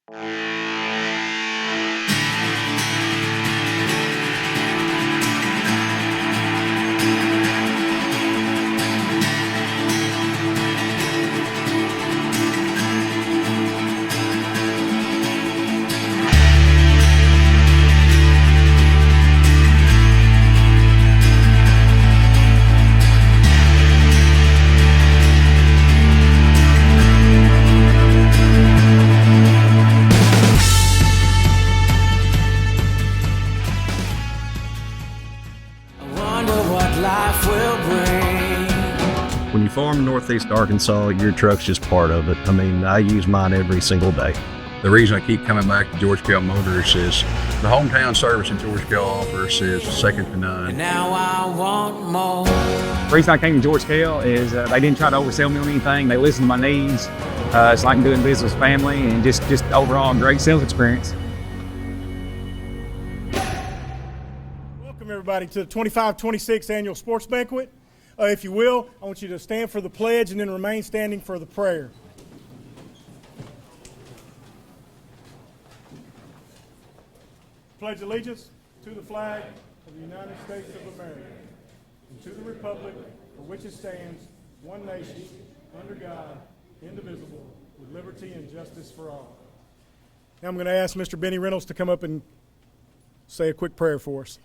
When you farm in Northeast Arkansas, your truck's just part of it. I mean, I use mine every single day. The reason I keep coming back to George Kell Motors is the hometown service that George Kell offers is second to none. And now I want more. The reason I came to George Kell is they didn't try to oversell me on anything. They listened to my needs. It's like doing business with family and just overall great sales experience. Welcome everybody to the 25-26 Annual Sports Banquet. If you will, I want you to stand for the pledge and then remain standing for the prayer. Pledge allegiance to the flag of the United States of America and to the republic for which it stands, one nation, under God, indivisible, with liberty and justice for all. Now I'm going to ask Mr. Benny Reynolds to come up and say a quick prayer for us.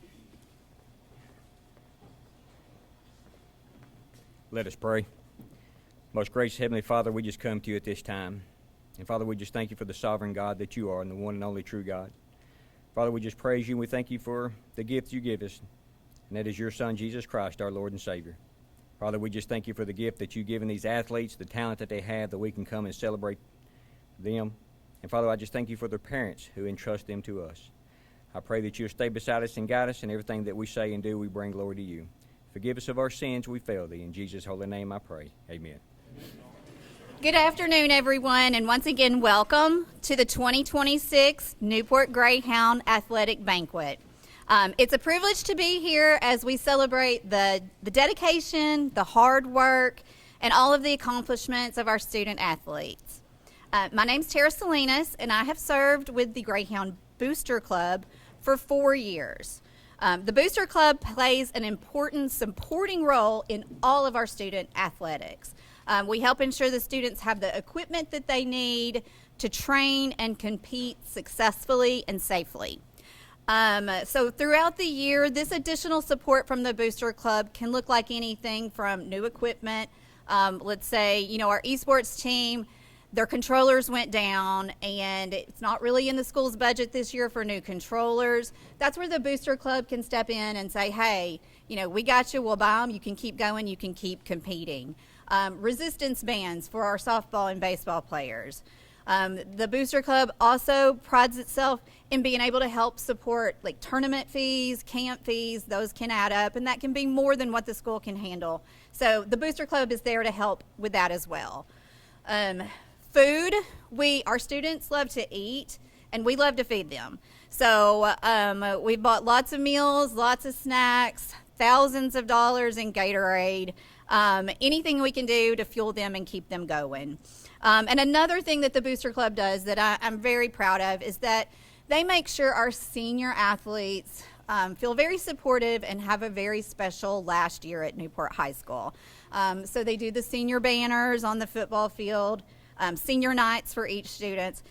Let us pray. Most gracious Heavenly Father, we just come to you at this time. And Father, we just thank you for the sovereign God that you are and the one and only true God. Father, we just praise you and we thank you for the gift you give us, and that is your Son, Jesus Christ, our Lord and Savior. Father, we just thank you for the gift that you've given these athletes, the talent that they have, that we can come and celebrate them. And Father, I just thank you for their parents who entrust them to us. I pray that you'll stay beside us and guide us in everything that we say and do. We bring glory to you. Forgive us of our sins, we fail thee. In Jesus' holy name I pray. Amen. Good afternoon, everyone, and once again, welcome to the 2026 Newport Greyhound Athletic Banquet. It's a privilege to be here as we celebrate the dedication, the hard work, and all of the accomplishments of our student athletes. My name's Tara Salinas, and I have served with the Greyhound Booster Club for 4 years. The Booster Club plays an important supporting role in all of our student athletics. We help ensure the students have the equipment that they need to train and compete successfully and safely. So throughout the year, this additional support from the Booster Club can look like anything from new equipment. Let's say, our esports team, their controllers went down, and it's not really in the school's budget this year for new controllers. That's where the Booster Club can step in and say, hey, we got you, we'll buy them, you can keep going, you can keep competing. Resistance bands for our softball and baseball players. The Booster Club also prides itself in being able to help support like tournament fees, camp fees. Those can add up, and that can be more than what the school can handle. So the Booster Club is there to help with that as well. Food, our students love to eat, and we love to feed them. So we bought lots of meals, lots of snacks, thousands of dollars in Gatorade, anything we can do to fuel them and keep them going. And another thing that the Booster Club does that I'm very proud of is that they make sure our senior athletes feel very supportive and have a very special last year at Newport High School. So they do the senior banners on the football field, senior nights for each student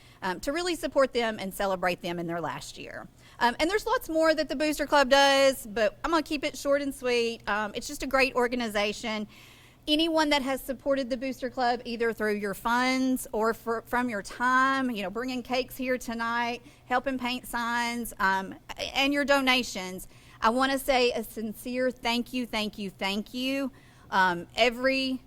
to really support them and celebrate them in their last year. And there's lots more that the Booster Club does, but I'm going to keep it short and sweet. It's just a great organization. Anyone that has supported the Booster Club, either through your funds or from your time, bringing cakes here tonight, helping paint signs, and your donations, I want to say a sincere thank you, thank you, thank you. Every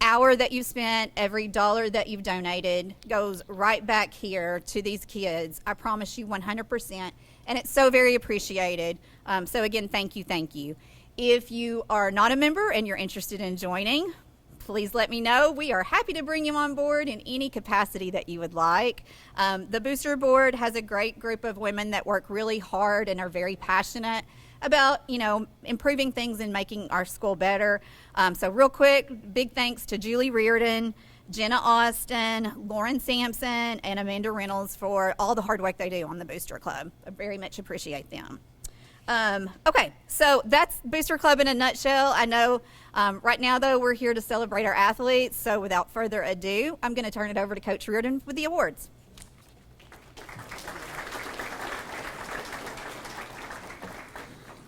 hour that you've spent, every dollar that you've donated goes right back here to these kids. I promise you 100%, and it's so very appreciated. So again, thank you, thank you. If you are not a member and you're interested in joining, please let me know. We are happy to bring you on board in any capacity that you would like. The Booster Board has a great group of women that work really hard and are very passionate about, improving things and making our school better. So real quick, big thanks to Julie Reardon, Jenna Austin, Lauren Sampson, and Amanda Reynolds for all the hard work they do on the Booster Club. I very much appreciate them. Okay, so that's Booster Club in a nutshell. I know right now, though, we're here to celebrate our athletes. So without further ado, I'm going to turn it over to Coach Reardon with the awards.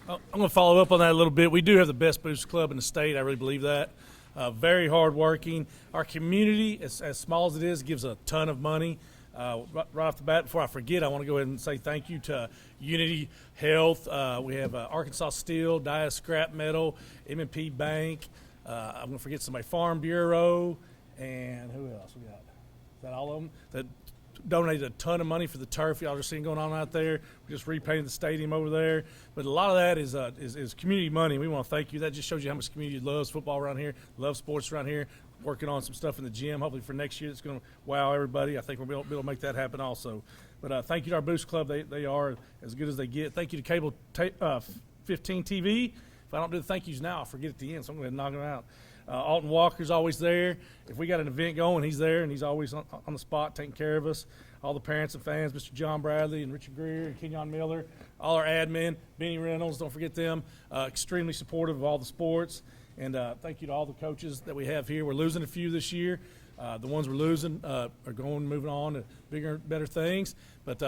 I'm going to follow up on that a little bit. We do have the best Booster Club in the state. I really believe that. Very hardworking. Our community, as small as it is, gives a ton of money. Right off the bat, before I forget, I want to go ahead and say thank you to Unity Health. We have Arkansas Steel, Dia Scrap Metal, M&P Bank. I'm going to forget somebody, Farm Bureau, and who else we got? Is that all of them? That donated a ton of money for the turf. Y'all are seeing going on out there. We just repainted the stadium over there. But a lot of that is community money. We want to thank you. That just shows you how much community loves football around here, loves sports around here. Working on some stuff in the gym, hopefully for next year that's going to wow everybody. I think we'll be able to make that happen also. But thank you to our Boost Club. They are as good as they get. Thank you to Cable 15 TV. If I don't do the thank yous now, I'll forget at the end, so I'm going to knock them out. Alton Walker's always there. If we got an event going, he's there, and he's always on the spot taking care of us. All the parents and fans, Mr. John Bradley and Richard Greer and Kenyon Miller, all our admin, Benny Reynolds, don't forget them, extremely supportive of all the sports. And thank you to all the coaches that we have here. We're losing a few this year. The ones we're losing are moving on to bigger, better things. But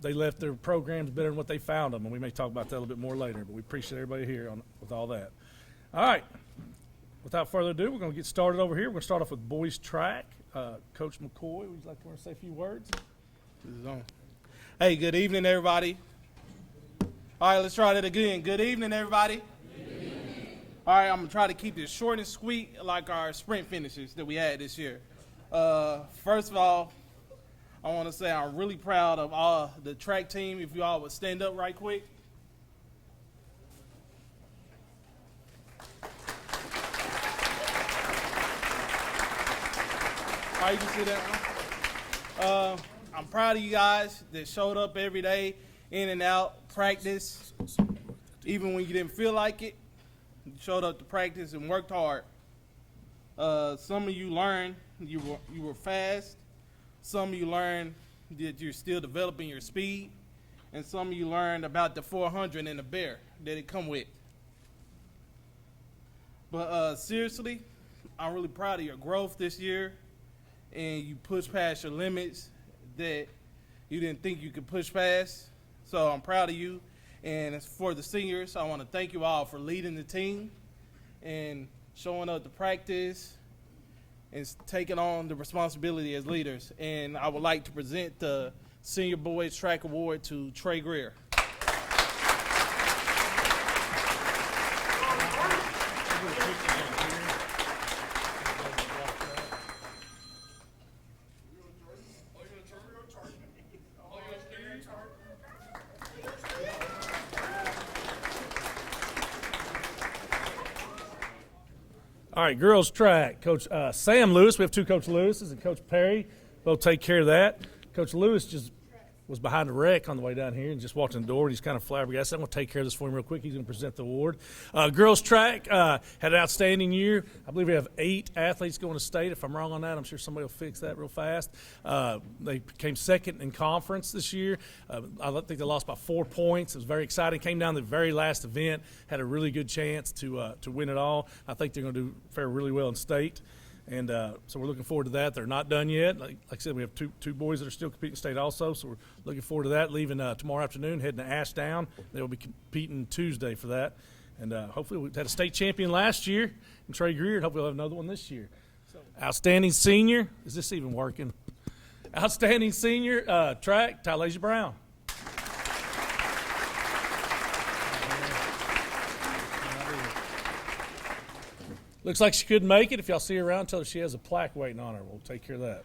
they left their programs better than what they found them, and we may talk about that a little bit more later. But we appreciate everybody here with all that. All right. Without further ado, we're going to get started over here. We're going to start off with boys track. Coach McCoy, would you like to say a few words? This is on. Hey, good evening, everybody. All right, let's try that again. Good evening, everybody. All right, I'm going to try to keep this short and sweet like our sprint finishes that we had this year. First of all, I want to say I'm really proud of all the track team. If you all would stand up right quick. All right, you can see that. I'm proud of you guys that showed up every day, in and out, practice, even when you didn't feel like it. You showed up to practice and worked hard. Some of you learned you were fast. Some of you learned that you're still developing your speed. And some of you learned about the 400 and the bear that it come with. But seriously, I'm really proud of your growth this year. And you pushed past your limits that you didn't think you could push past. So I'm proud of you. And as for the seniors, I want to thank you all for leading the team and showing up to practice and taking on the responsibility as leaders. And I would like to present the Senior Boys Track Award to Trey Greer. All right, girls track. Coach Sam Lewis. We have two Coach Lewises and Coach Perry. Both take care of that. Coach Lewis just was behind a wreck on the way down here and just walked in the door. And he's kind of flabbergasted. I'm going to take care of this for him real quick. He's going to present the award. Girls track had an outstanding year. I believe we have 8 athletes going to state. If I'm wrong on that, I'm sure somebody will fix that real fast. They came second in conference this year. I think they lost by 4 points. It was very exciting. Came down to the very last event. Had a really good chance to win it all. I think they're going to fare really well in state. And so we're looking forward to that. They're not done yet. Like I said, we have two boys that are still competing state also, so we're looking forward to that. Leaving tomorrow afternoon, heading to Ashdown. They will be competing Tuesday for that. And hopefully we had a state champion last year in Trey Greer, and hopefully we'll have another one this year. Outstanding senior. Is this even working? Outstanding senior track, Tylasia Brown. Looks like she couldn't make it. If y'all see her around, tell her she has a plaque waiting on her. We'll take care of that.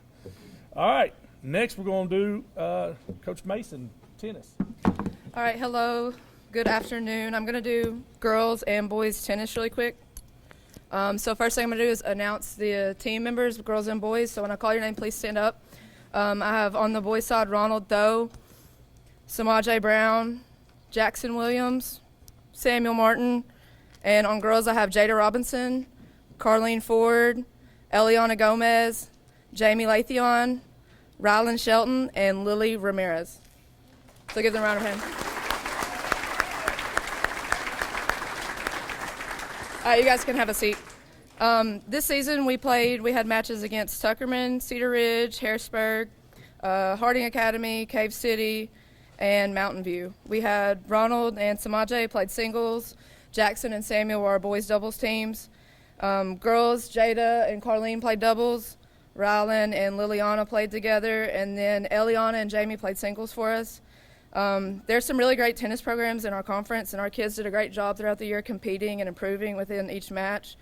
All right. Next, we're going to do Coach Mason, tennis. All right. Hello. Good afternoon. I'm going to do girls and boys tennis really quick. So first thing I'm going to do is announce the team members, girls and boys. So when I call your name, please stand up. I have on the boys' side Ronald Doe, Samaje Brown, Jackson Williams, Samuel Martin. And on girls, I have Jada Robinson, Carlene Ford, Eliana Gomez, Jamie Lathion, Rylan Shelton, and Lily Ramirez. So give them a round of applause. All right, you guys can have a seat. This season we had matches against Tuckerman, Cedar Ridge, Harrisburg, Harding Academy, Cave City, and Mountain View. We had Ronald and Samaje played singles. Jackson and Samuel were our boys doubles teams. Girls, Jada and Carlene played doubles. Rylan and Liliana played together, and then Eliana and Jamie played singles for us. There's some really great tennis programs in our conference, and our kids did a great job throughout the year competing and improving within each match.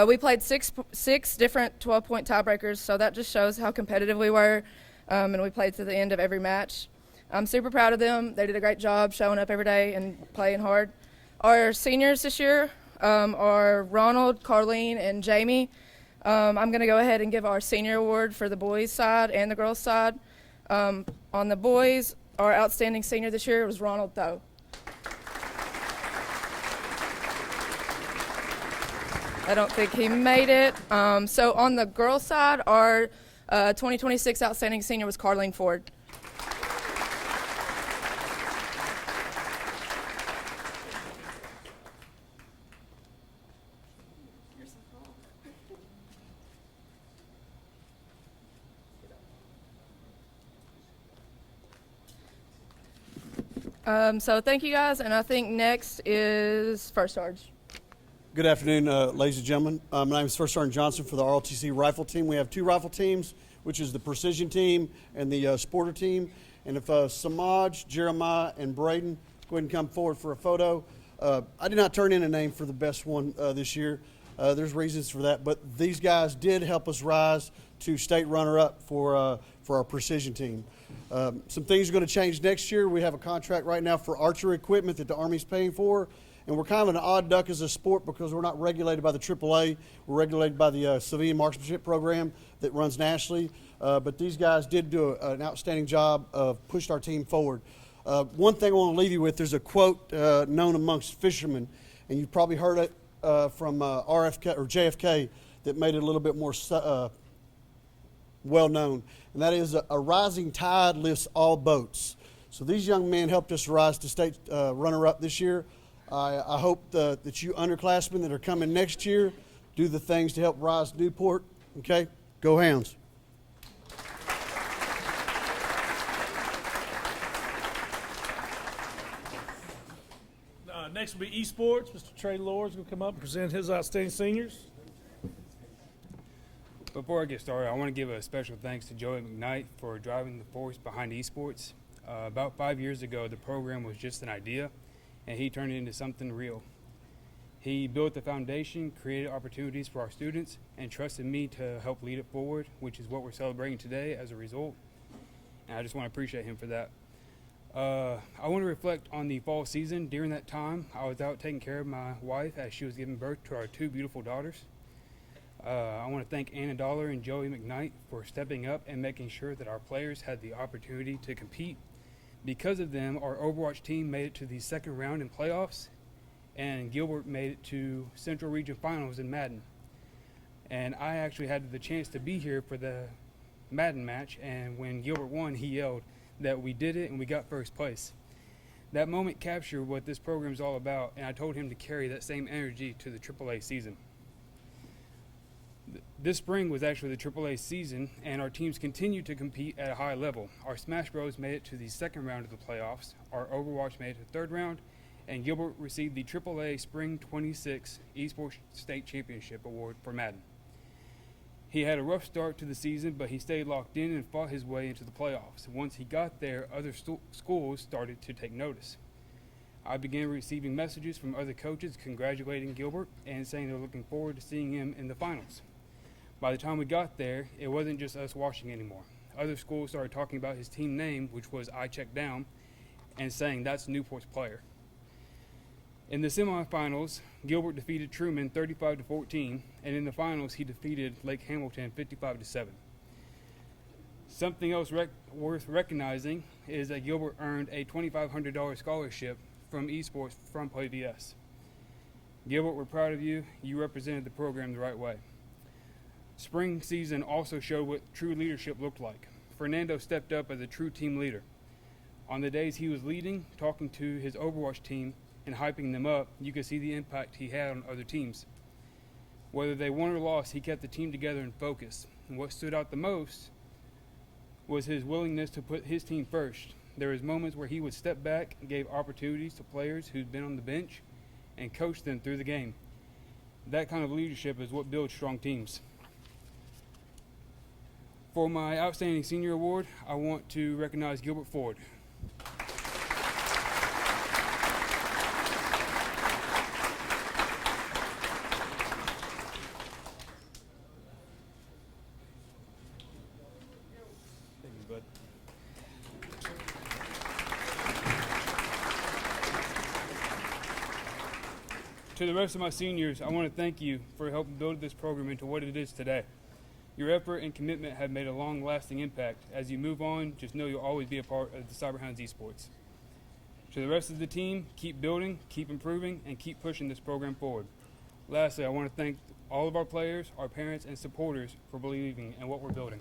We played six different 12-point tiebreakers, so that just shows how competitive we were, and we played to the end of every match. I'm super proud of them. They did a great job showing up every day and playing hard. Our seniors this year are Ronald, Carlene, and Jamie. I'm going to go ahead and give our senior award for the boys' side and the girls' side. On the boys, our outstanding senior this year was Ronald Thoe. I don't think he made it. So on the girls' side, our 2026 outstanding senior was Carlene Ford. So thank you guys, and I think next is First Sarge. Good afternoon, ladies and gentlemen. My name is First Sergeant Johnson for the ROTC rifle team. We have two rifle teams, which is the precision team and the sporter team. And if Samaj, Jeremiah, and Braden go ahead and come forward for a photo. I did not turn in a name for the best one this year. There's reasons for that, but these guys did help us rise to state runner-up for our precision team. Some things are going to change next year. We have a contract right now for archery equipment that the Army's paying for, and we're kind of an odd duck as a sport because we're not regulated by the AAA. We're regulated by the civilian marksmanship program that runs nationally, but these guys did do an outstanding job of pushing our team forward. One thing I want to leave you with, there's a quote known amongst fishermen, and you've probably heard it from RFK or JFK that made it a little bit more well known, and that is a rising tide lifts all boats. So these young men helped us rise to state runner-up this year. I hope that you underclassmen that are coming next year do the things to help rise Newport. Okay, go Hounds. Next will be esports. Mr. Trey Lord's going to come up and present his outstanding seniors. Before I get started, I want to give a special thanks to Joey McKnight for driving the force behind esports. About 5 years ago, the program was just an idea, and he turned it into something real. He built the foundation, created opportunities for our students, and trusted me to help lead it forward, which is what we're celebrating today as a result. And I just want to appreciate him for that. I want to reflect on the fall season. During that time, I was out taking care of my wife as she was giving birth to our two beautiful daughters. I want to thank Anna Dollar and Joey McKnight for stepping up and making sure that our players had the opportunity to compete. Because of them, our Overwatch team made it to the second round in playoffs, and Gilbert made it to Central Region Finals in Madden. And I actually had the chance to be here for the Madden match, and when Gilbert won, he yelled that we did it and we got first place. That moment captured what this program is all about, and I told him to carry that same energy to the AAA season. This spring was actually the AAA season, and our teams continue to compete at a high level. Our Smash Bros made it to the second round of the playoffs, our Overwatch made it to the third round, and Gilbert received the AAA Spring 26 Esports State Championship Award for Madden. He had a rough start to the season, but he stayed locked in and fought his way into the playoffs. Once he got there, other schools started to take notice. I began receiving messages from other coaches congratulating Gilbert and saying they're looking forward to seeing him in the finals. By the time we got there, it wasn't just us watching anymore. Other schools started talking about his team name, which was I Check Down, and saying that's Newport's player. In the semifinals, Gilbert defeated Truman 35-14, and in the finals, he defeated Lake Hamilton 55-7. Something else worth recognizing is that Gilbert earned a $2,500 scholarship from esports from Play VS. Gilbert, we're proud of you. You represented the program the right way. Spring season also showed what true leadership looked like. Fernando stepped up as a true team leader. On the days he was leading, talking to his Overwatch team, and hyping them up, you could see the impact he had on other teams. Whether they won or lost, he kept the team together and focused. And what stood out the most was his willingness to put his team first. There was moments where he would step back and gave opportunities to players who'd been on the bench and coached them through the game. That kind of leadership is what builds strong teams. For my Outstanding Senior Award, I want to recognize Gilbert Ford. Thank you, bud. To the rest of my seniors, I want to thank you for helping build this program into what it is today. Your effort and commitment have made a long-lasting impact. As you move on, just know you'll always be a part of the Cyberhounds esports. To the rest of the team, keep building, keep improving, and keep pushing this program forward. Lastly, I want to thank all of our players, our parents, and supporters for believing in what we're building.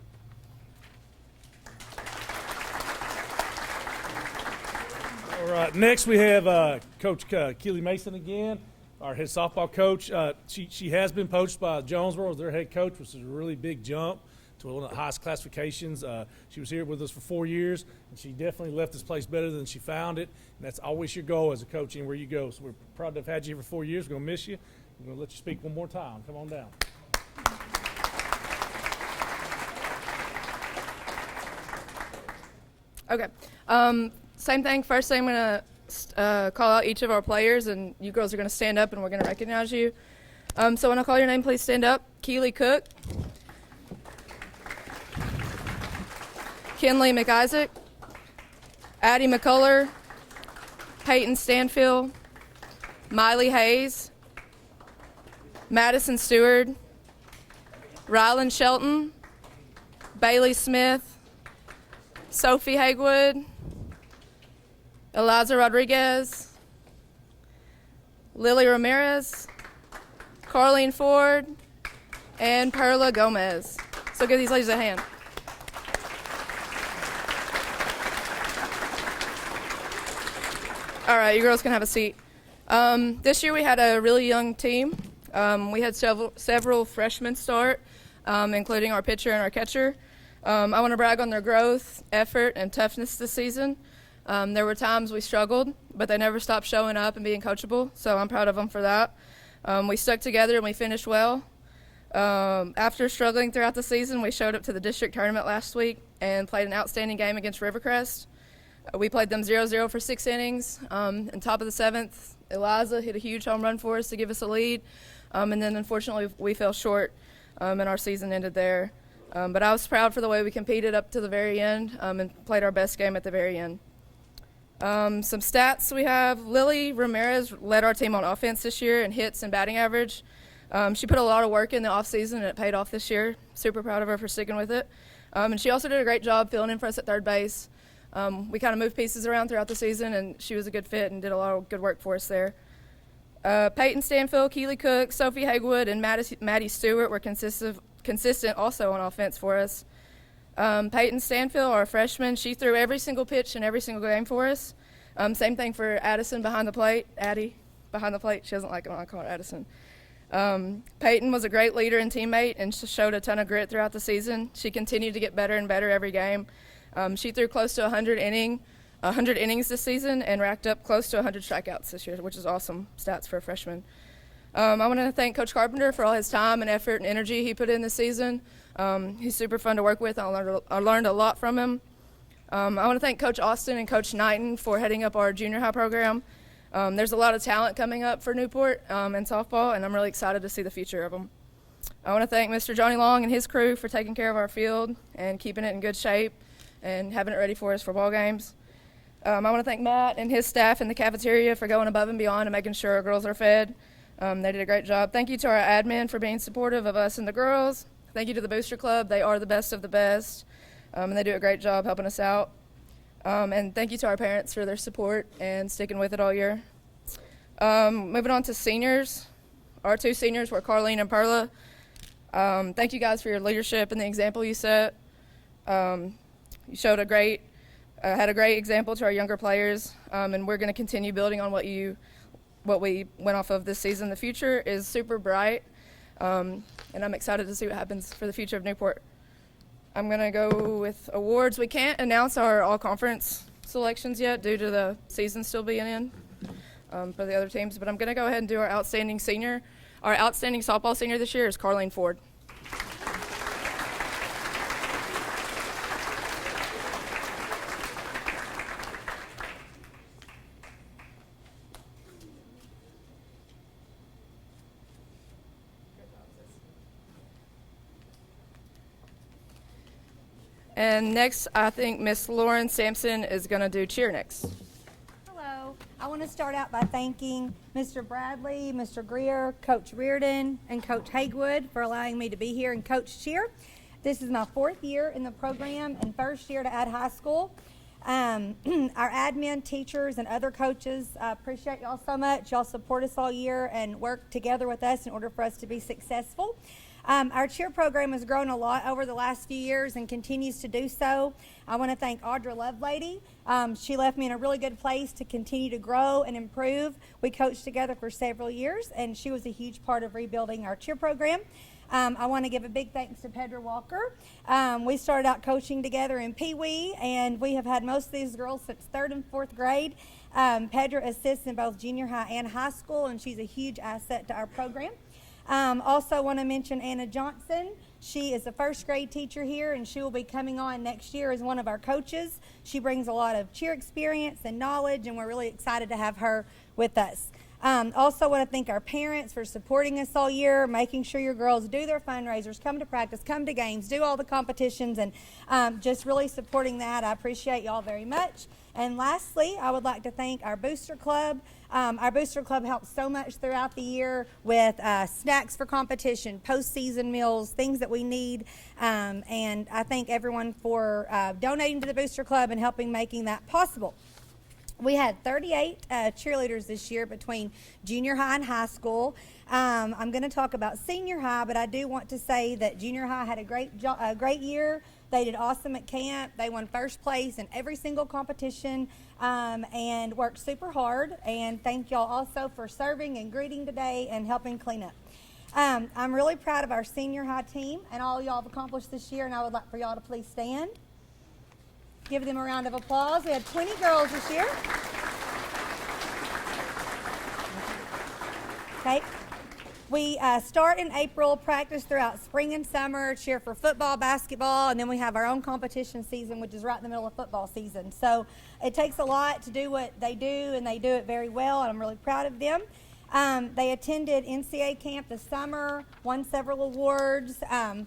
All right, next we have Coach Keely Mason again, our head softball coach. She has been poached by Jonesboro as their head coach, which is a really big jump to one of the highest classifications. She was here with us for 4 years, and she definitely left this place better than she found it. And that's always your goal as a coach anywhere you go. So we're proud to have had you here for 4 years. We're going to miss you. We're going to let you speak one more time. Come on down. Okay. Same thing. First thing, I'm going to call out each of our players, and you girls are going to stand up, and we're going to recognize you. So when I call your name, please stand up. Keely Cook. Kinley McIsaac. Addie McCuller. Peyton Stanfield. Miley Hayes. Madison Stewart. Rylan Shelton. Bailey Smith. Sophie Hagewood. Eliza Rodriguez. Lily Ramirez. Carlene Ford. And Perla Gomez. So give these ladies a hand. All right, you girls can have a seat. This year we had a really young team. We had several freshmen start, including our pitcher and our catcher. I want to brag on their growth, effort, and toughness this season. There were times we struggled, but they never stopped showing up and being coachable, so I'm proud of them for that. We stuck together and we finished well. After struggling throughout the season, we showed up to the district tournament last week and played an outstanding game against Rivercrest. We played them 0-0 for 6 innings. And top of the 7th, Eliza hit a huge home run for us to give us a lead. And then unfortunately we fell short and our season ended there. But I was proud for the way we competed up to the very end and played our best game at the very end. Some stats we have. Lily Ramirez led our team on offense this year in hits and batting average. She put a lot of work in the offseason and it paid off this year. Super proud of her for sticking with it. And she also did a great job filling in for us at third base. We kind of moved pieces around throughout the season and she was a good fit and did a lot of good work for us there. Peyton Stanfield, Keely Cook, Sophie Hagewood, and Maddie Stewart were consistent also on offense for us. Peyton Stanfield, our freshman, she threw every single pitch in every single game for us. Same thing for Addison behind the plate. Addie behind the plate. She doesn't like it when I call her Addison. Peyton was a great leader and teammate and showed a ton of grit throughout the season. She continued to get better and better every game. She threw close to 100 innings this season and racked up close to 100 strikeouts this year, which is awesome stats for a freshman. I want to thank Coach Carpenter for all his time and effort and energy he put in this season. He's super fun to work with. I learned a lot from him. I want to thank Coach Austin and Coach Knighton for heading up our junior high program. There's a lot of talent coming up for Newport in softball, and I'm really excited to see the future of them. I want to thank Mr. Johnny Long and his crew for taking care of our field and keeping it in good shape and having it ready for us for ball games. I want to thank Matt and his staff in the cafeteria for going above and beyond and making sure our girls are fed. They did a great job. Thank you to our admin for being supportive of us and the girls. Thank you to the Booster Club. They are the best of the best, and they do a great job helping us out. And thank you to our parents for their support and sticking with it all year. Moving on to seniors. Our 2 seniors were Carlene and Perla. Thank you guys for your leadership and the example you set. You showed had a great example to our younger players, and we're going to continue building on what we went off of this season. The future is super bright, and I'm excited to see what happens for the future of Newport. I'm going to go with awards. We can't announce our all-conference selections yet due to the season still being in for the other teams, but I'm going to go ahead and do our outstanding senior. Our outstanding softball senior this year is Carlene Ford. And next, I think Miss Lauren Sampson is going to do cheer next. Hello. I want to start out by thanking Mr. Bradley, Mr. Greer, Coach Reardon, and Coach Hagewood for allowing me to be here and coach cheer. This is my 4th year in the program and 1st year to add high school. Our admin, teachers, and other coaches, I appreciate y'all so much. Y'all support us all year and work together with us in order for us to be successful. Our cheer program has grown a lot over the last few years and continues to do so. I want to thank Audra Lovelady. She left me in a really good place to continue to grow and improve. We coached together for several years, and she was a huge part of rebuilding our cheer program. I want to give a big thanks to Pedra Walker. We started out coaching together in Pee Wee, and we have had most of these girls since 3rd and 4th grade. Pedra assists in both junior high and high school, and she's a huge asset to our program. Also want to mention Anna Johnson. She is a 1st grade teacher here, and she will be coming on next year as one of our coaches. She brings a lot of cheer experience and knowledge, and we're really excited to have her with us. Also want to thank our parents for supporting us all year, making sure your girls do their fundraisers, come to practice, come to games, do all the competitions, and just really supporting that. I appreciate y'all very much. And lastly, I would like to thank our Booster Club. Our Booster Club helps so much throughout the year with snacks for competition, postseason meals, things that we need. And I thank everyone for donating to the Booster Club and helping making that possible. We had 38 cheerleaders this year between junior high and high school. I'm going to talk about senior high, but I do want to say that junior high had a great year. They did awesome at camp. They won 1st place in every single competition and worked super hard. And thank y'all also for serving and greeting today and helping clean up. I'm really proud of our senior high team and all y'all have accomplished this year, and I would like for y'all to please stand. Give them a round of applause. We had 20 girls this year. Okay. We start in April, practice throughout spring and summer, cheer for football, basketball, and then we have our own competition season, which is right in the middle of football season. So it takes a lot to do what they do, and they do it very well, and I'm really proud of them. They attended NCAA camp this summer, won several awards,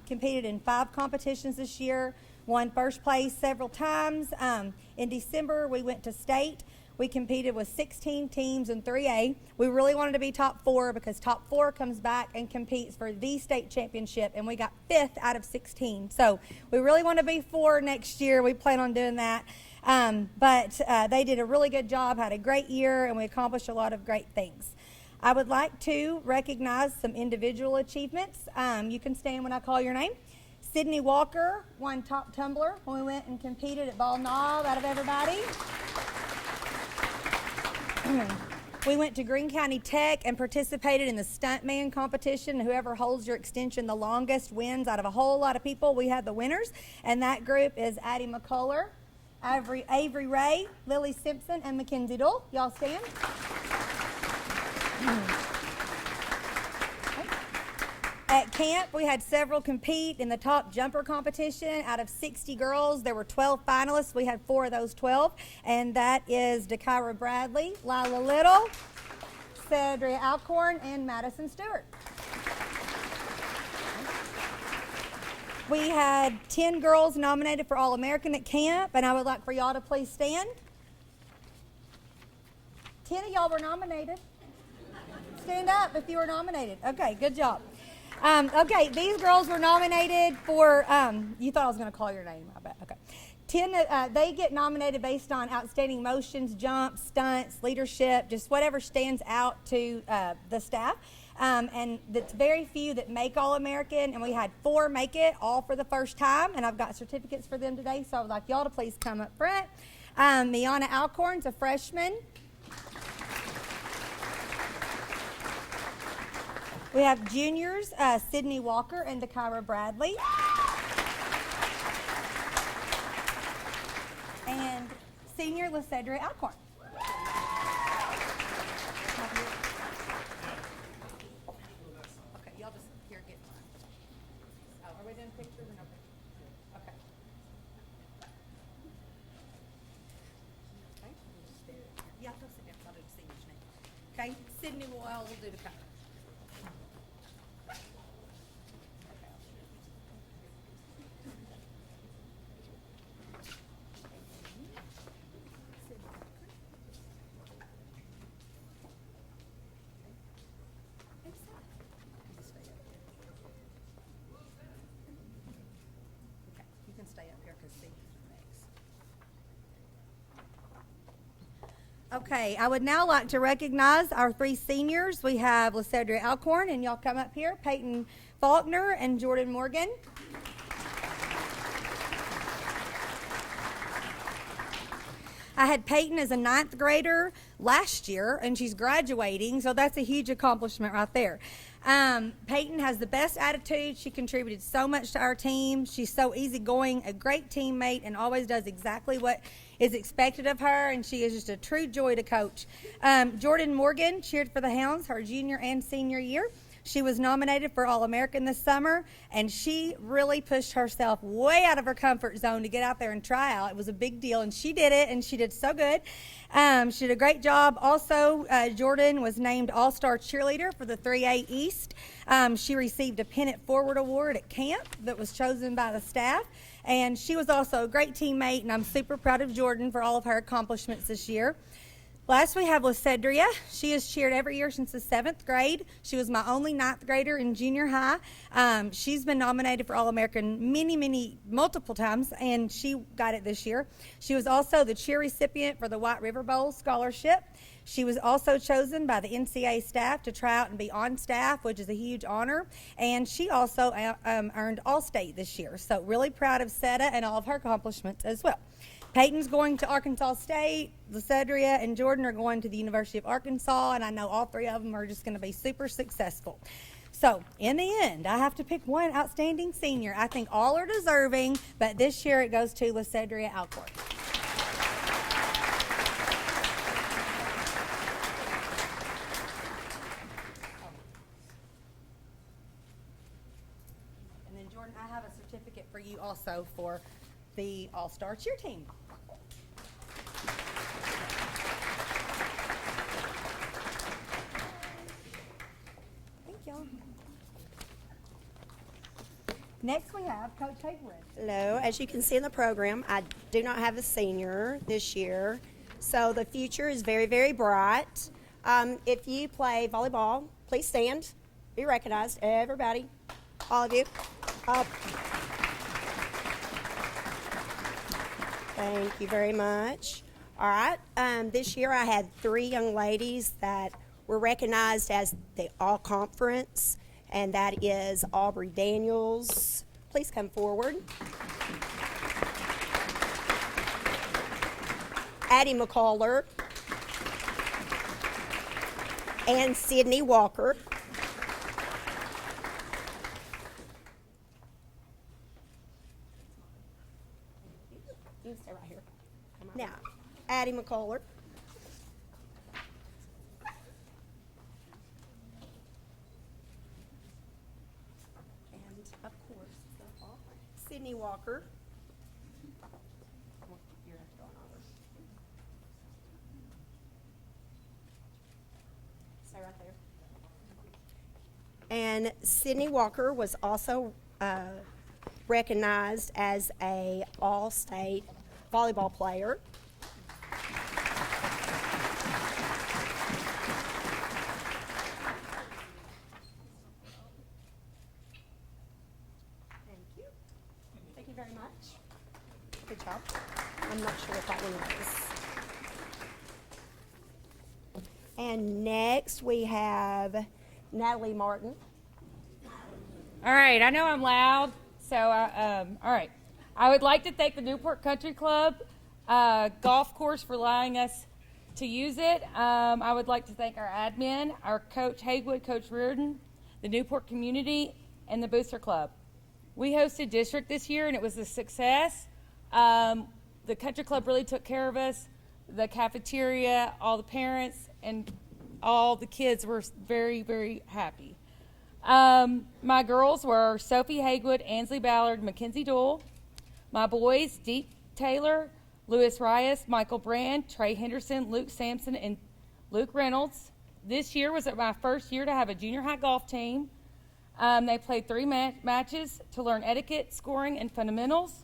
competed in 5 competitions this year, won 1st place several times. In December, we went to state. We competed with 16 teams in 3A. We really wanted to be top 4 because top 4 comes back and competes for the state championship, and we got 5th out of 16. So we really want to be 4 next year. We plan on doing that. But they did a really good job, had a great year, and we accomplished a lot of great things. I would like to recognize some individual achievements. You can stand when I call your name. Sydney Walker won top tumbler when we went and competed at Ball Knob out of everybody. We went to Greene County Tech and participated in the Stuntman competition. Whoever holds your extension the longest wins out of a whole lot of people. We had the winners, and that group is Addie McCullough, Avery Ray, Lily Simpson, and Mackenzie Dole. Y'all stand. At camp, we had several compete in the top jumper competition. Out of 60 girls, there were 12 finalists. We had 4 of those 12, and that is Dakira Bradley, Lila Little, Cedria Alcorn, and Madison Stewart. We had 10 girls nominated for All-American at camp, and I would like for y'all to please stand. 10 of y'all were nominated. Stand up if you were nominated. Okay, good job. Okay, these girls were nominated for, you thought I was going to call your name, I bet. Okay. 10, they get nominated based on outstanding motions, jumps, stunts, leadership, just whatever stands out to the staff. and it's very few that make All-American, and we had 4 make it, all for the first time, and I've got certificates for them today, so I would like y'all to please come up front. Miana Alcorn's a freshman. We have juniors, Sydney Walker and Dakira Bradley. And senior, Lysedra Alcorn. Okay, y'all just here get mine. Oh, are we doing pictures or no pictures? Okay. Okay, we'll just stare at here. Yeah, go sit down, I'll do the senior's name. Okay, Sydney will do the cover. Okay, I would now like to recognize our 3 seniors. We have Lysedra Alcorn, and y'all come up here, Peyton Faulkner and Jordan Morgan. I had Peyton as a 9th grader last year, and she's graduating, so that's a huge accomplishment right there. Peyton has the best attitude. She contributed so much to our team. She's so easygoing, a great teammate, and always does exactly what is expected of her, and she is just a true joy to coach. Jordan Morgan cheered for the Hounds her junior and senior year. She was nominated for All-American this summer, and she really pushed herself way out of her comfort zone to get out there and try out. It was a big deal, and she did it, and she did so good. She did a great job. Also, Jordan was named All-Star Cheerleader for the 3A East. She received a Pennant Forward Award at camp that was chosen by the staff, and she was also a great teammate, and I'm super proud of Jordan for all of her accomplishments this year. Last, we have Lysedria. She has cheered every year since the 7th grade. She was my only 9th grader in junior high. She's been nominated for All-American multiple times, and she got it this year. She was also the cheer recipient for the White River Bowl scholarship. She was also chosen by the NCAA staff to try out and be on staff, which is a huge honor. And she also earned All-State this year. So really proud of Seta and all of her accomplishments as well. Peyton's going to Arkansas State, Lysedria and Jordan are going to the University of Arkansas, and I know all 3 of them are just going to be super successful. So, in the end, I have to pick one outstanding senior. I think all are deserving, but this year it goes to Lysedria Alcorn. And then, Jordan, I have a certificate for you also for the All-Star Cheer Team. Thank y'all. Next we have Coach Haywood. Hello. As you can see in the program, I do not have a senior this year, so the future is very, very bright. If you play volleyball, please stand, be recognized. Everybody, all of you. Thank you very much. All right. This year I had 3 young ladies that were recognized as the All-Conference, and that is Aubrey Daniels. Please come forward. Addie McCullough and Sydney Walker. You can stay right here. Now, Addie McCullough. And, of course, Sydney Walker. You're going over. Stay right there. And Sydney Walker was also recognized as a all-state volleyball player. Thank you. Thank you very much. Good job. I'm not sure if that one is. And next we have Natalie Martin. All right, I know I'm loud, so all right. I would like to thank the Newport Country Club golf course for allowing us to use it. I would like to thank our admin, our Coach Haywood, Coach Reardon, the Newport community, and the Booster Club. We hosted district this year, and it was a success. The country club really took care of us. The cafeteria, all the parents, and all the kids were very, very happy. My girls were Sophie Haywood, Ansley Ballard, Mackenzie Doyle. My boys, Deep Taylor, Lewis Rias, Michael Brand, Trey Henderson, Luke Sampson, and Luke Reynolds. This year was my first year to have a junior high golf team. They played 3 matches to learn etiquette, scoring, and fundamentals,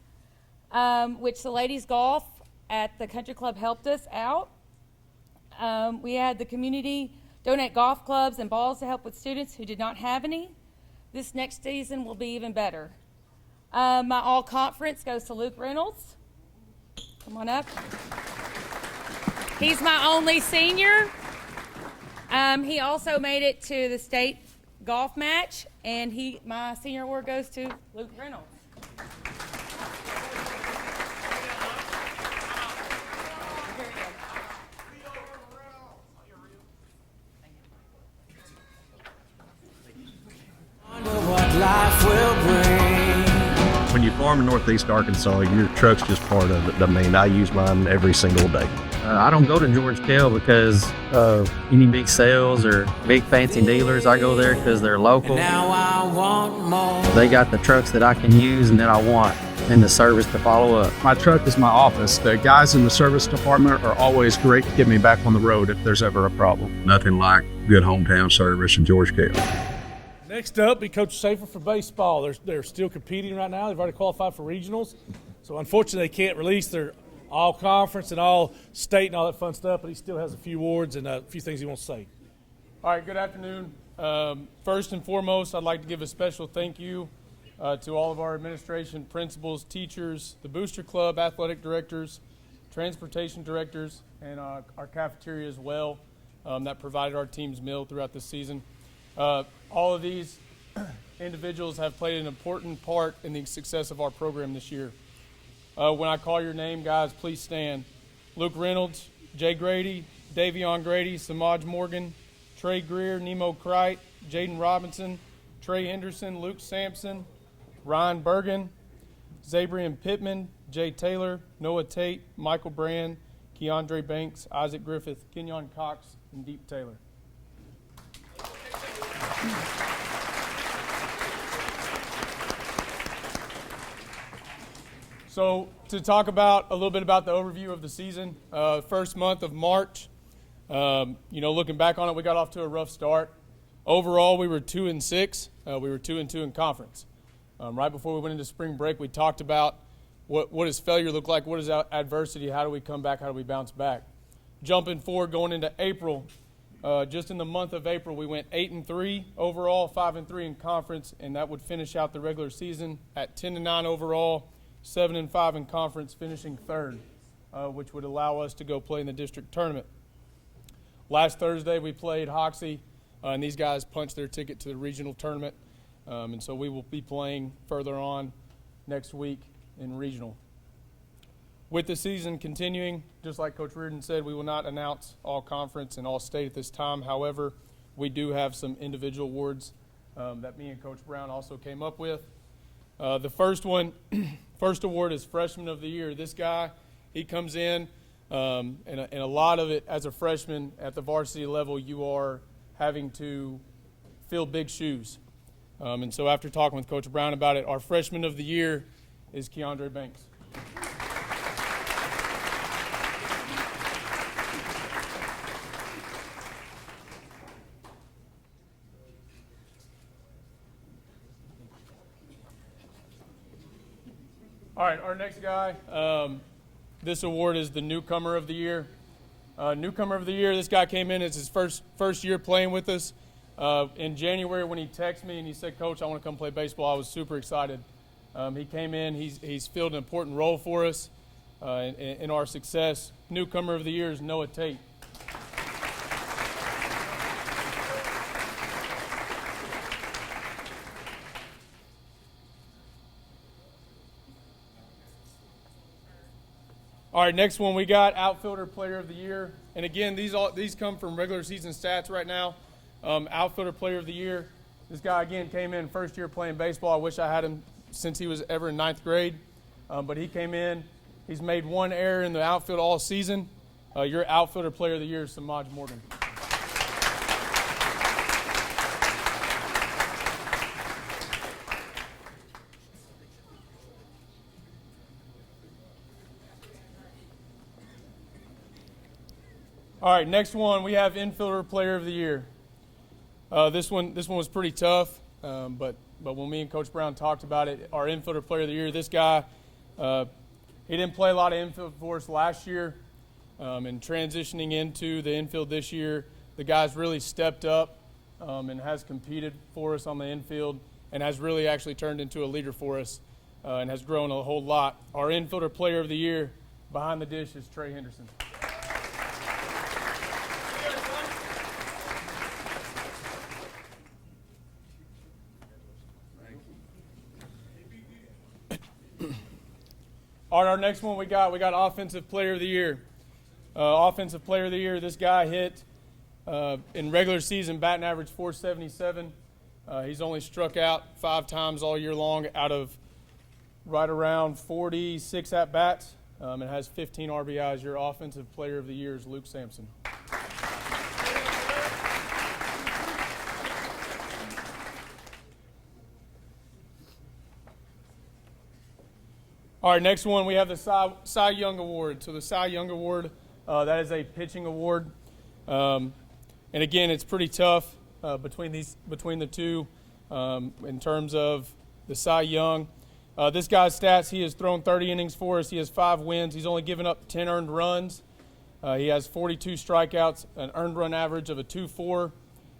which the ladies golf at the country club helped us out. We had the community donate golf clubs and balls to help with students who did not have any. This next season will be even better. My all conference goes to Luke Reynolds. Come on up. He's my only senior. He also made it to the state golf match, and my senior award goes to Luke Reynolds. Life will bring. When you farm in Northeast Arkansas, your truck's just part of it. I mean, I use mine every single day. I don't go to George Kell because of any big sales or big fancy dealers. I go there because they're local. Now I want more. They got the trucks that I can use and that I want, and the service to follow up. My truck is my office. The guys in the service department are always great to get me back on the road if there's ever a problem. Nothing like good hometown service in George Kell. Next up, be Coach Safer for baseball. They're still competing right now. They've already qualified for regionals. So unfortunately, they can't release their all-conference and all-state and all that fun stuff, but he still has a few awards and a few things he wants to say. All right, good afternoon. First and foremost, I'd like to give a special thank you to all of our administration, principals, teachers, the Booster Club, athletic directors, transportation directors, and our cafeteria as well that provided our team's meal throughout this season. All of these individuals have played an important part in the success of our program this year. When I call your name, guys, please stand. Luke Reynolds, Jay Grady, Davion Grady, Samaj Morgan, Trey Greer, Nemo Krite, Jaden Robinson, Trey Henderson, Luke Sampson, Ryan Bergen, Zabrian Pittman, Jay Taylor, Noah Tate, Michael Brand, Keandre Banks, Isaac Griffith, Kenyon Cox, and Deep Taylor. So to talk about a little bit about the overview of the season, first month of March, looking back on it, we got off to a rough start. Overall, we were 2-6. We were 2-2 in conference. Right before we went into spring break, we talked about what does failure look like, what is adversity, how do we come back, how do we bounce back. Jumping forward, going into April, just in the month of April, we went 8-3 overall, 5-3 in conference, and that would finish out the regular season at 10-9 overall, 7-5 in conference, finishing third, which would allow us to go play in the district tournament. Last Thursday, we played Hoxie, and these guys punched their ticket to the regional tournament, and so we will be playing further on next week in regional. With the season continuing, just like Coach Reardon said, we will not announce all conference and all state at this time. However, we do have some individual awards that me and Coach Brown also came up with. The first award is Freshman of the Year. This guy, he comes in, and a lot of it as a freshman at the varsity level, you are having to fill big shoes. And so after talking with Coach Brown about it, our Freshman of the Year is Keandre Banks. All right, our next guy, this award is the Newcomer of the Year. Newcomer of the Year, this guy came in, it's his first year playing with us. In January when he texted me and he said, Coach, I want to come play baseball, I was super excited. He came in, he's filled an important role for us in our success. Newcomer of the Year is Noah Tate. right, next one we got outfielder player of the year. And again, these come from regular season stats right now. Outfielder player of the year. This guy, again, came in first year playing baseball. I wish I had him since he was ever in 9th grade. But he came in. He's made 1 error in the outfield all season. Your outfielder player of the year is Samaj Morgan. All right, next one we have infielder player of the year. This one was pretty tough, but when me and Coach Brown talked about it, our infielder player of the year, this guy, he didn't play a lot of infield for us last year, and transitioning into the infield this year, the guy's really stepped up and has competed for us on the infield and has really actually turned into a leader for us and has grown a whole lot. Our infielder player of the year behind the dish is Trey Henderson. All right, our next one we got Offensive Player of the Year. Offensive Player of the Year, this guy hit in regular season batting average .477. He's only struck out 5 times all year long out of right around 46 at-bats and has 15 RBIs. Your Offensive Player of the Year is Luke Sampson. All right, next one we have the Cy Young Award. So the Cy Young Award, that is a pitching award, and again, it's pretty tough between the two in terms of the Cy Young. This guy's stats: he has thrown 30 innings for us. He has 5 wins. He's only given up 10 earned runs. He has 42 strikeouts, an earned run average of a 2.4,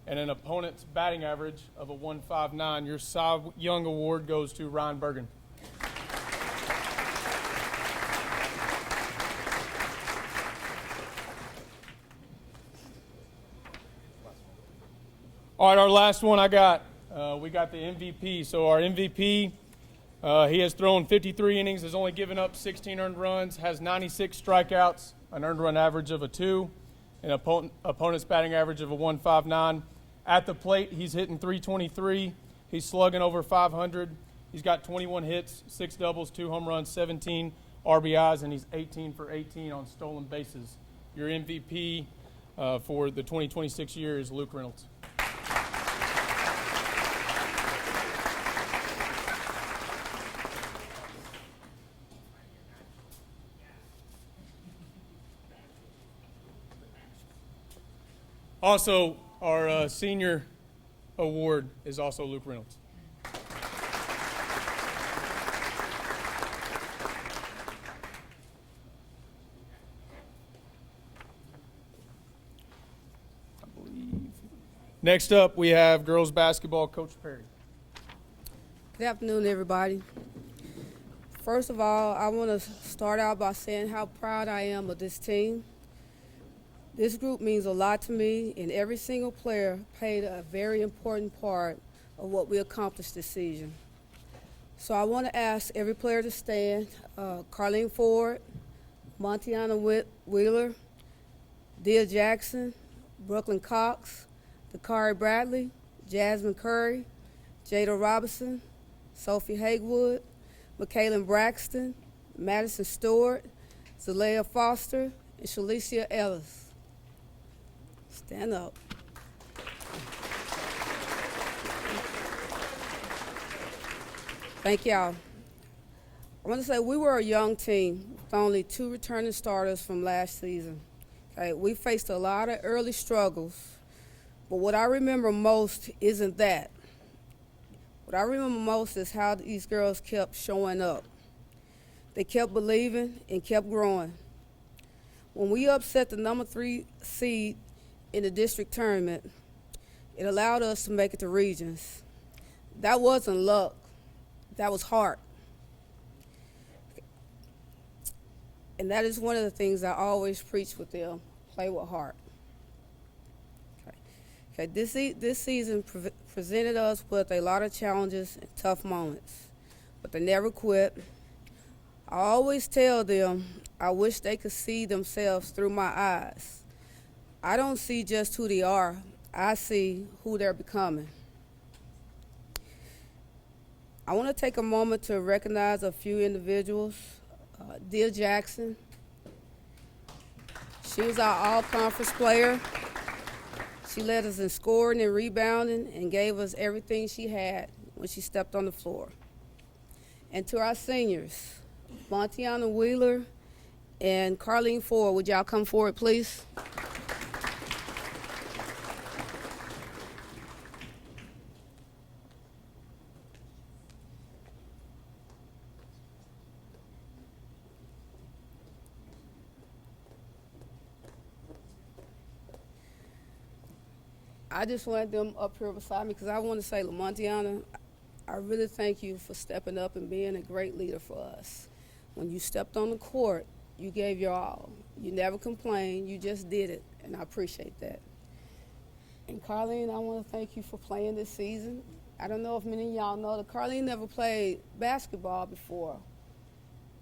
and an opponent's batting average of a 1.59. Your Cy Young Award goes to Ryan Bergen. All right, our last one we got the MVP. So our MVP, he has thrown 53 innings, has only given up 16 earned runs, has 96 strikeouts, an earned run average of a 2, and opponent's batting average of a 1.59. At the plate, he's hitting .323. He's slugging over .500. He's got 21 hits, 6 doubles, 2 home runs, 17 RBIs, and he's 18 for 18 on stolen bases. Your MVP for the 2026 year is Luke Reynolds. Also, our senior award is also Luke Reynolds. Next up, we have girls basketball, Coach Perry. Good afternoon, everybody. First of all, I want to start out by saying how proud I am of this team. This group means a lot to me, and every single player played a very important part of what we accomplished this season. So I want to ask every player to stand. Carlene Ford, Montiana Wheeler, Dia Jackson, Brooklyn Cox, Dakari Bradley, Jasmine Curry, Jada Robinson, Sophie Hagewood, McKaylin Braxton, Madison Stewart, Zalea Foster, and Shalicia Ellis. Stand up. Thank y'all. I want to say we were a young team with only 2 returning starters from last season. Okay, we faced a lot of early struggles, but what I remember most isn't that. What I remember most is how these girls kept showing up. They kept believing and kept growing. When we upset the number 3 seed in the district tournament, it allowed us to make it to regions. That wasn't luck, that was heart. And that is one of the things I always preach with them, play with heart. Okay. This season presented us with a lot of challenges and tough moments, but they never quit. I always tell them I wish they could see themselves through my eyes. I don't see just who they are, I see who they're becoming. I want to take a moment to recognize a few individuals. Dia Jackson, she was our all-conference player. She led us in scoring and rebounding and gave us everything she had when she stepped on the floor. And to our seniors, Montiana Wheeler and Carlene Ford, would y'all come forward, please? I just wanted them up here beside me because I want to say, LaMontiana, I really thank you for stepping up and being a great leader for us. When you stepped on the court, you gave your all. You never complained, you just did it, and I appreciate that. And Carlene, I want to thank you for playing this season. I don't know if many of y'all know that Carlene never played basketball before,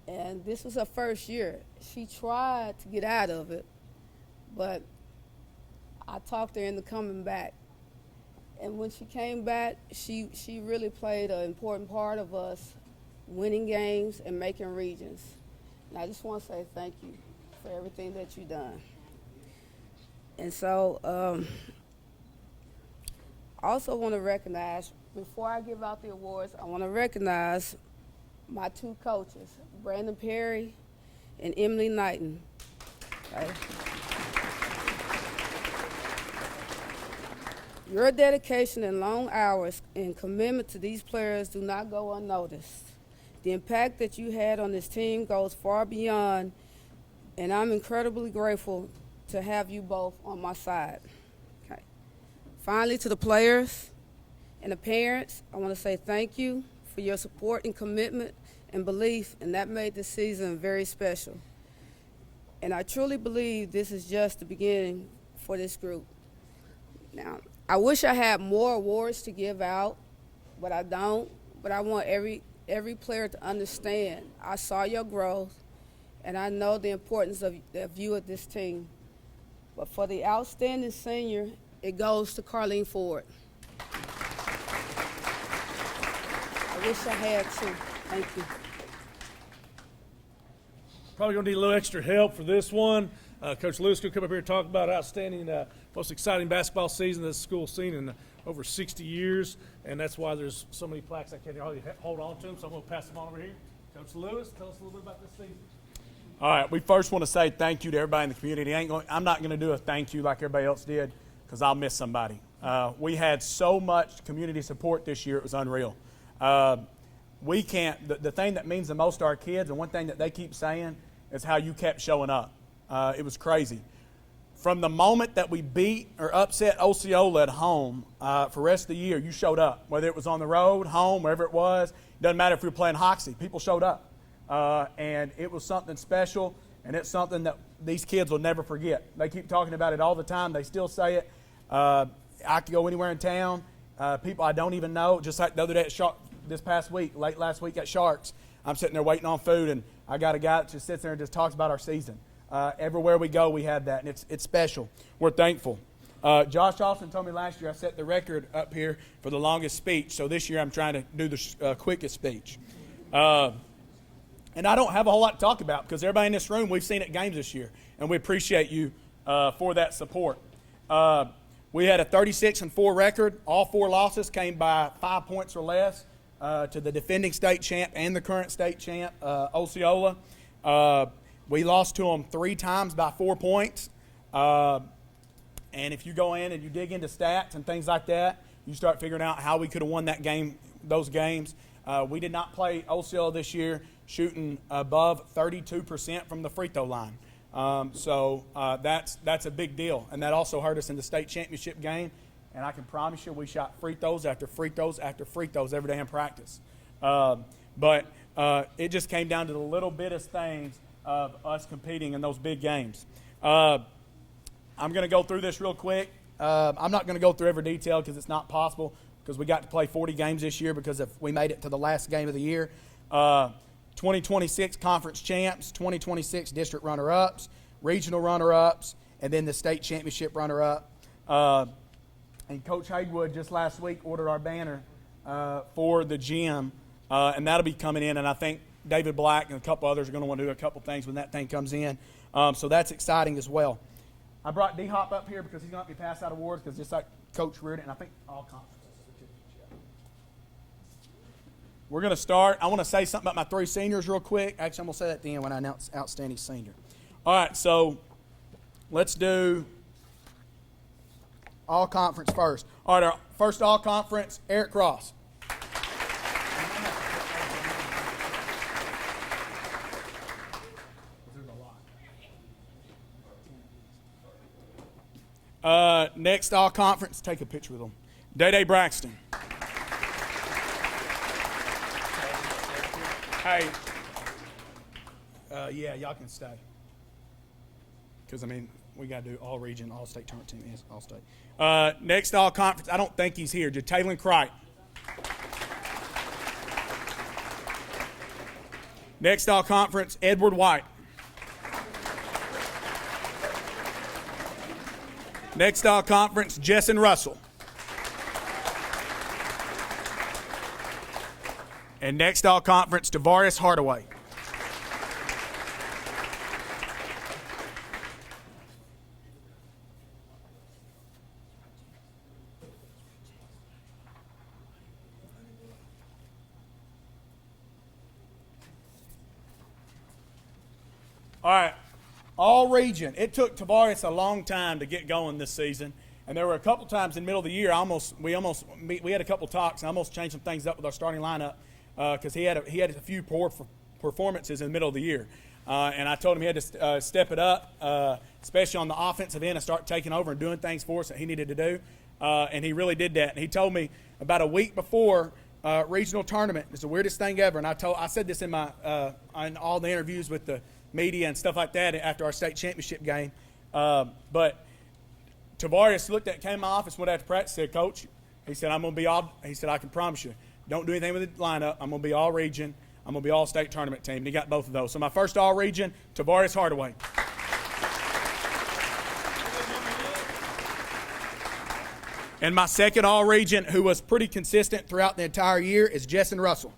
and this was her first year. She tried to get out of it, but I talked her into coming back. And when she came back, she really played an important part of us winning games and making regions. And I just want to say thank you for everything that you've done. And so I also want to recognize, before I give out the awards, I want to recognize my two coaches, Brandon Perry and Emily Knighton. Okay. Your dedication and long hours and commitment to these players do not go unnoticed. The impact that you had on this team goes far beyond, and I'm incredibly grateful to have you both on my side. Okay. Finally, to the players and the parents, I want to say thank you for your support and commitment and belief, and that made this season very special. And I truly believe this is just the beginning for this group. Now, I wish I had more awards to give out, but I don't. But I want every player to understand I saw your growth, and I know the importance of you at this team. But for the outstanding senior, it goes to Carlene Ford. I wish I had two. Thank you. Probably going to need a little extra help for this one. Coach Lewis could come up here and talk about outstanding, most exciting basketball season that the school's seen in over 60 years, and that's why there's so many plaques I can't hardly hold on to them, so I'm going to pass them on over here. Coach Lewis, tell us a little bit about this season. All right, we first want to say thank you to everybody in the community. I'm not going to do a thank you like everybody else did because I'll miss somebody. We had so much community support this year, it was unreal. We can't, the thing that means the most to our kids, and one thing that they keep saying, is how you kept showing up. It was crazy. From the moment that we beat or upset Osceola at home, for the rest of the year, you showed up. Whether it was on the road, home, wherever it was, it doesn't matter if we were playing Hoxie, people showed up. And it was something special, and it's something that these kids will never forget. They keep talking about it all the time. They still say it. I could go anywhere in town. People I don't even know, just like the other day at this past week, late last week at Sharks, I'm sitting there waiting on food, and I got a guy that just sits there and just talks about our season. Everywhere we go, we have that, and it's special. We're thankful. Josh Austin told me last year I set the record up here for the longest speech, so this year I'm trying to do the quickest speech. And I don't have a whole lot to talk about because everybody in this room, we've seen at games this year, and we appreciate you for that support. We had a 36-4 record. All 4 losses came by 5 points or less to the defending state champ and the current state champ, Osceola. We lost to them 3 times by 4 points. And if you go in and you dig into stats and things like that, you start figuring out how we could have won those games. We did not play Osceola this year shooting above 32% from the free throw line. So that's a big deal. And that also hurt us in the state championship game. And I can promise you we shot free throws after free throws after free throws every day in practice. But it just came down to the little biggest things of us competing in those big games. I'm going to go through this real quick. I'm not going to go through every detail because it's not possible because we got to play 40 games this year because if we made it to the last game of the year. 2026 conference champs, 2026 district runner-ups, regional runner-ups, and then the state championship runner-up. And Coach Haywood just last week ordered our banner for the gym, and that'll be coming in. And I think David Black and a couple others are going to want to do a couple things when that thing comes in. So that's exciting as well. I brought D-Hop up here because he's going to be passed out awards because just like Coach Reardon, and I think all conferences. We're going to start. I want to say something about my 3 seniors real quick. Actually, I'm going to say that at the end when I announce outstanding senior. All right, so let's do all conference first. All right, our first all conference, Eric Ross. Next all conference, take a picture with them. Day Braxton. Hey, yeah, y'all can stay. Because, I mean, we got to do all region, all state tournament team, yes, all state. Next all conference, I don't think he's here. Jataylon Cright. Next all conference, Edward White. Next all conference, Jesson Russell. And next all conference, Tavares Hardaway. All right, all region. It took Tavares a long time to get going this season, and there were a couple times in the middle of the year. We had a couple talks, and I almost changed some things up with our starting lineup because he had a few poor performances in the middle of the year, and I told him he had to step it up, especially on the offensive end, and start taking over and doing things for us that he needed to do, and he really did that. And he told me about a week before regional tournament, it's the weirdest thing ever, and I said this in all the interviews with the media and stuff like that after our state championship game. But Tavares came in my office, went after practice, said, Coach, he said, he said, I can promise you, don't do anything with the lineup. I'm going to be all region. I'm going to be all state tournament team. And he got both of those. So my first all region, Tavares Hardaway. And my second all region, who was pretty consistent throughout the entire year, is Jesson Russell.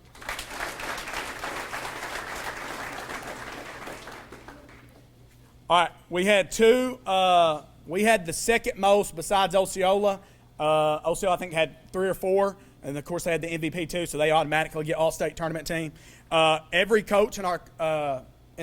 All right, we had we had the second most besides Osceola. Osceola, I think, had 3 or 4. And, of course, they had the MVP, too, so they automatically get all-state tournament team. Every coach in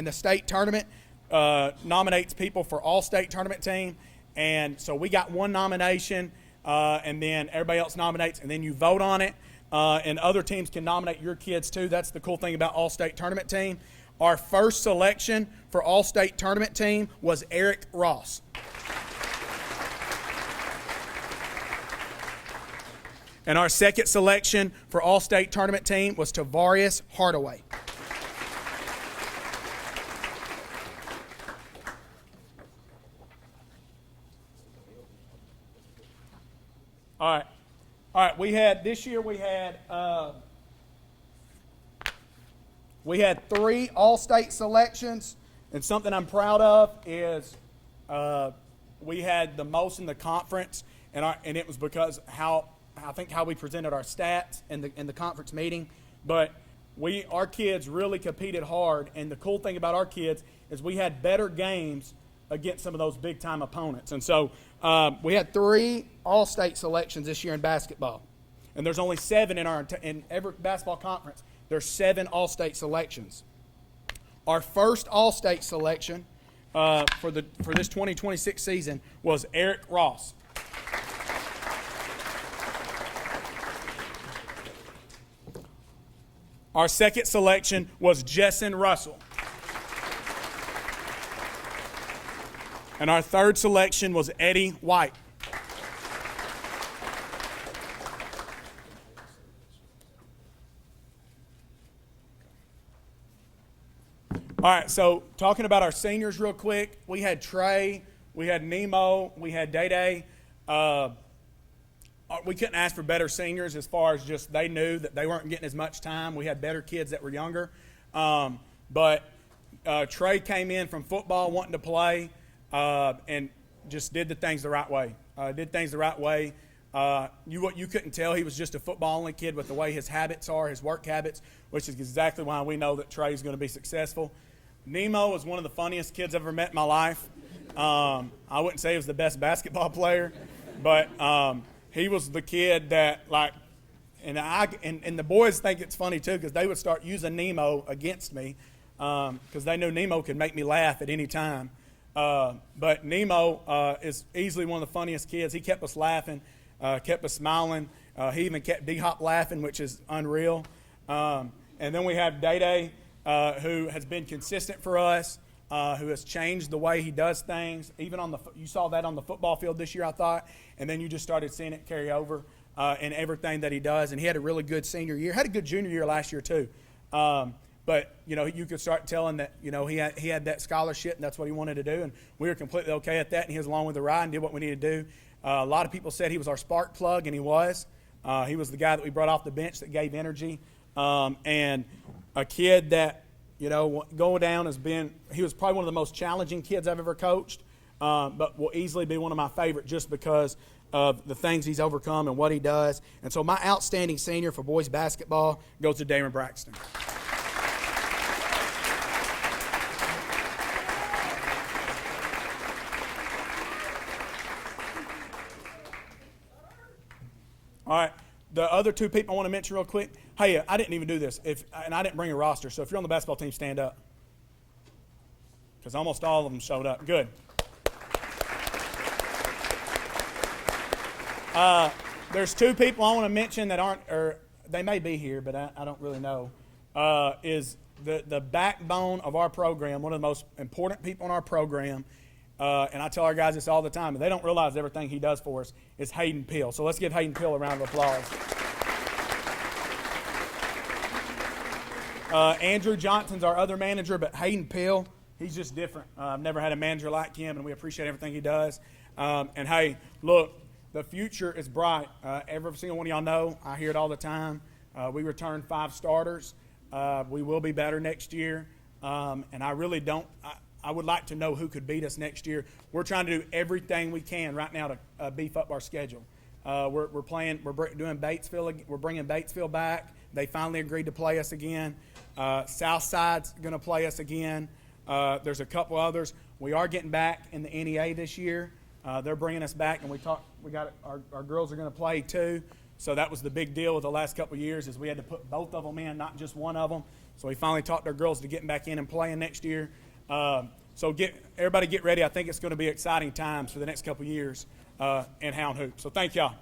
the state tournament nominates people for all-state tournament team. And so we got 1 nomination, and then everybody else nominates, and then you vote on it. And other teams can nominate your kids, too. That's the cool thing about all-state tournament team. Our first selection for all-state tournament team was Eric Ross. And our second selection for all-state tournament team was Tavares Hardaway. All right. This year we had 3 all-state selections, and something I'm proud of is we had the most in the conference, and it was because how we presented our stats in the conference meeting. But our kids really competed hard, and the cool thing about our kids is we had better games against some of those big-time opponents. And so we had 3 all-state selections this year in basketball, and there's only 7 in every basketball conference. There's 7 all-state selections. Our first all-state selection for this 2026 season was Eric Ross. Our second selection was Jesson Russell. And our third selection was Eddie White. All right, so talking about our seniors real quick, we had Trey, we had Nemo, we had Day. We couldn't ask for better seniors as far as just they knew that they weren't getting as much time. We had better kids that were younger. But Trey came in from football wanting to play and just did the things the right way. You couldn't tell he was just a football-only kid with the way his habits are, his work habits, which is exactly why we know that Trey's going to be successful. Nemo is one of the funniest kids I've ever met in my life. I wouldn't say he was the best basketball player, but he was the kid that, like, and the boys think it's funny too because they would start using Nemo against me because they knew Nemo could make me laugh at any time. But Nemo is easily one of the funniest kids. He kept us laughing, kept us smiling. He even kept D-Hop laughing, which is unreal. And then we have Day-Day, who has been consistent for us, who has changed the way he does things. Even you saw that on the football field this year, I thought, and then you just started seeing it carry over in everything that he does. And he had a really good senior year. Had a good junior year last year too. But, you could start telling that, he had that scholarship and that's what he wanted to do. And we were completely okay at that. And he was along with the ride and did what we needed to do. A lot of people said he was our spark plug, and he was. He was the guy that we brought off the bench that gave energy. And a kid that, going down he was probably one of the most challenging kids I've ever coached, but will easily be one of my favorite just because of the things he's overcome and what he does. And so my outstanding senior for boys basketball goes to Damon Braxton. All right, the other two people I want to mention real quick. Hey, I didn't even do this, and I didn't bring a roster, so if you're on the basketball team, stand up. Because almost all of them showed up. Good. There's two people I want to mention that aren't, or they may be here, but I don't really know, is the backbone of our program, one of the most important people in our program, and I tell our guys this all the time, and they don't realize everything he does for us, is Hayden Peel. So let's give Hayden Peel a round of applause. Andrew Johnson's our other manager, but Hayden Peel, he's just different. I've never had a manager like him, and we appreciate everything he does. And hey, look, the future is bright. Every single one of y'all know, I hear it all the time. We returned 5 starters. We will be better next year. And I really don't, I would like to know who could beat us next year. We're trying to do everything we can right now to beef up our schedule. We're doing Batesville. We're bringing Batesville back. They finally agreed to play us again. Southside's going to play us again. There's a couple others. We are getting back in the NEA this year. They're bringing us back, and our girls are going to play too. So that was the big deal with the last couple of years is we had to put both of them in, not just one of them. So we finally talked our girls to getting back in and playing next year. So everybody get ready. I think it's going to be exciting times for the next couple of years in Hound Hoop. So thank y'all.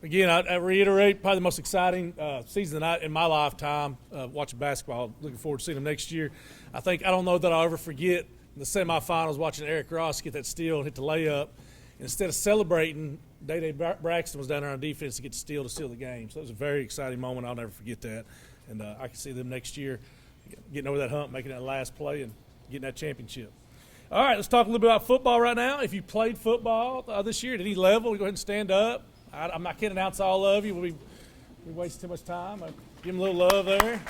Again, I reiterate, probably the most exciting season in my lifetime watching basketball. Looking forward to seeing them next year. I don't know that I'll ever forget the semifinals watching Eric Ross get that steal and hit the layup. And instead of celebrating, Day-Day Braxton was down there on defense to get the steal to seal the game. So it was a very exciting moment. I'll never forget that. And I can see them next year getting over that hump, making that last play, and getting that championship. All right, let's talk a little bit about football right now. If you played football this year at any level, go ahead and stand up. I can't announce all of you. We waste too much time. I'll give them a little love there.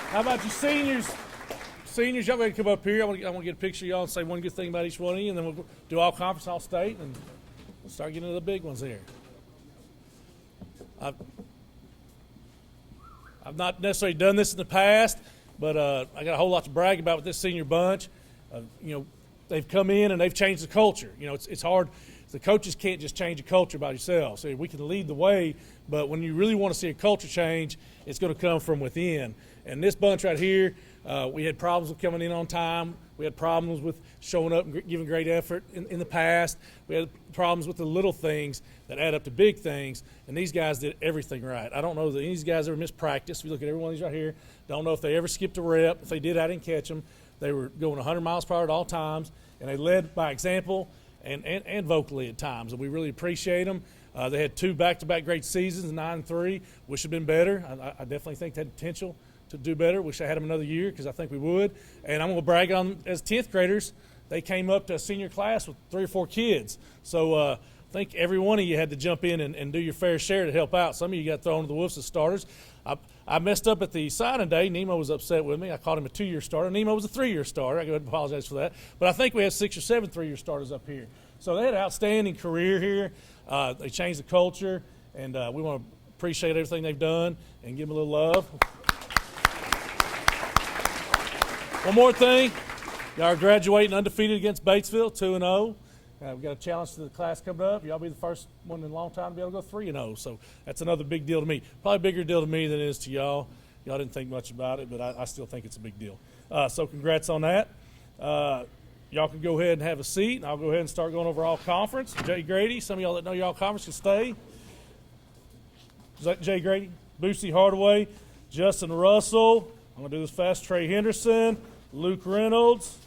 How about you seniors? Seniors, y'all got to come up here. I want to get a picture of y'all and say one good thing about each one of you, and then we'll do all conference, all state, and we'll start getting to the big ones here. I've not necessarily done this in the past, but I got a whole lot to brag about with this senior bunch. They've come in and they've changed the culture. It's hard. The coaches can't just change a culture by themselves. So we can lead the way, but when you really want to see a culture change, it's going to come from within. And this bunch right here, we had problems with coming in on time. We had problems with showing up and giving great effort in the past. We had problems with the little things that add up to big things, and these guys did everything right. I don't know that any of these guys ever missed practice. If you look at every one of these right here, don't know if they ever skipped a rep. If they did, I didn't catch them. They were going 100 miles per hour at all times, and they led by example and vocally at times, and we really appreciate them. They had 2 back-to-back great seasons, 9-3. Wish had been better. I definitely think they had potential to do better. Wish I had them another year because I think we would. And I'm going to brag on them as 10th graders. they came up to a senior class with 3 or 4 kids. So I think every one of you had to jump in and do your fair share to help out. Some of you got thrown to the Wolves as starters. I messed up at the signing day. Nemo was upset with me. I called him a 2-year starter. Nemo was a 3-year starter. I go ahead and apologize for that. But I think we have 6 or 7 3-year starters up here. So they had an outstanding career here. They changed the culture, and we want to appreciate everything they've done and give them a little love. One more thing. Y'all are graduating undefeated against Batesville, 2-0. We've got a challenge to the class coming up. Y'all be the first one in a long time to be able to go 3-0. So that's another big deal to me. Probably a bigger deal to me than it is to y'all. Y'all didn't think much about it, but I still think it's a big deal. So congrats on that. Y'all can go ahead and have a seat, and I'll go ahead and start going over all conference. Jay Grady, some of y'all that know your all conference can stay. Is that Jay Grady? Boosie Hardaway, Justin Russell. I'm going to do this fast. Trey Henderson, Luke Reynolds,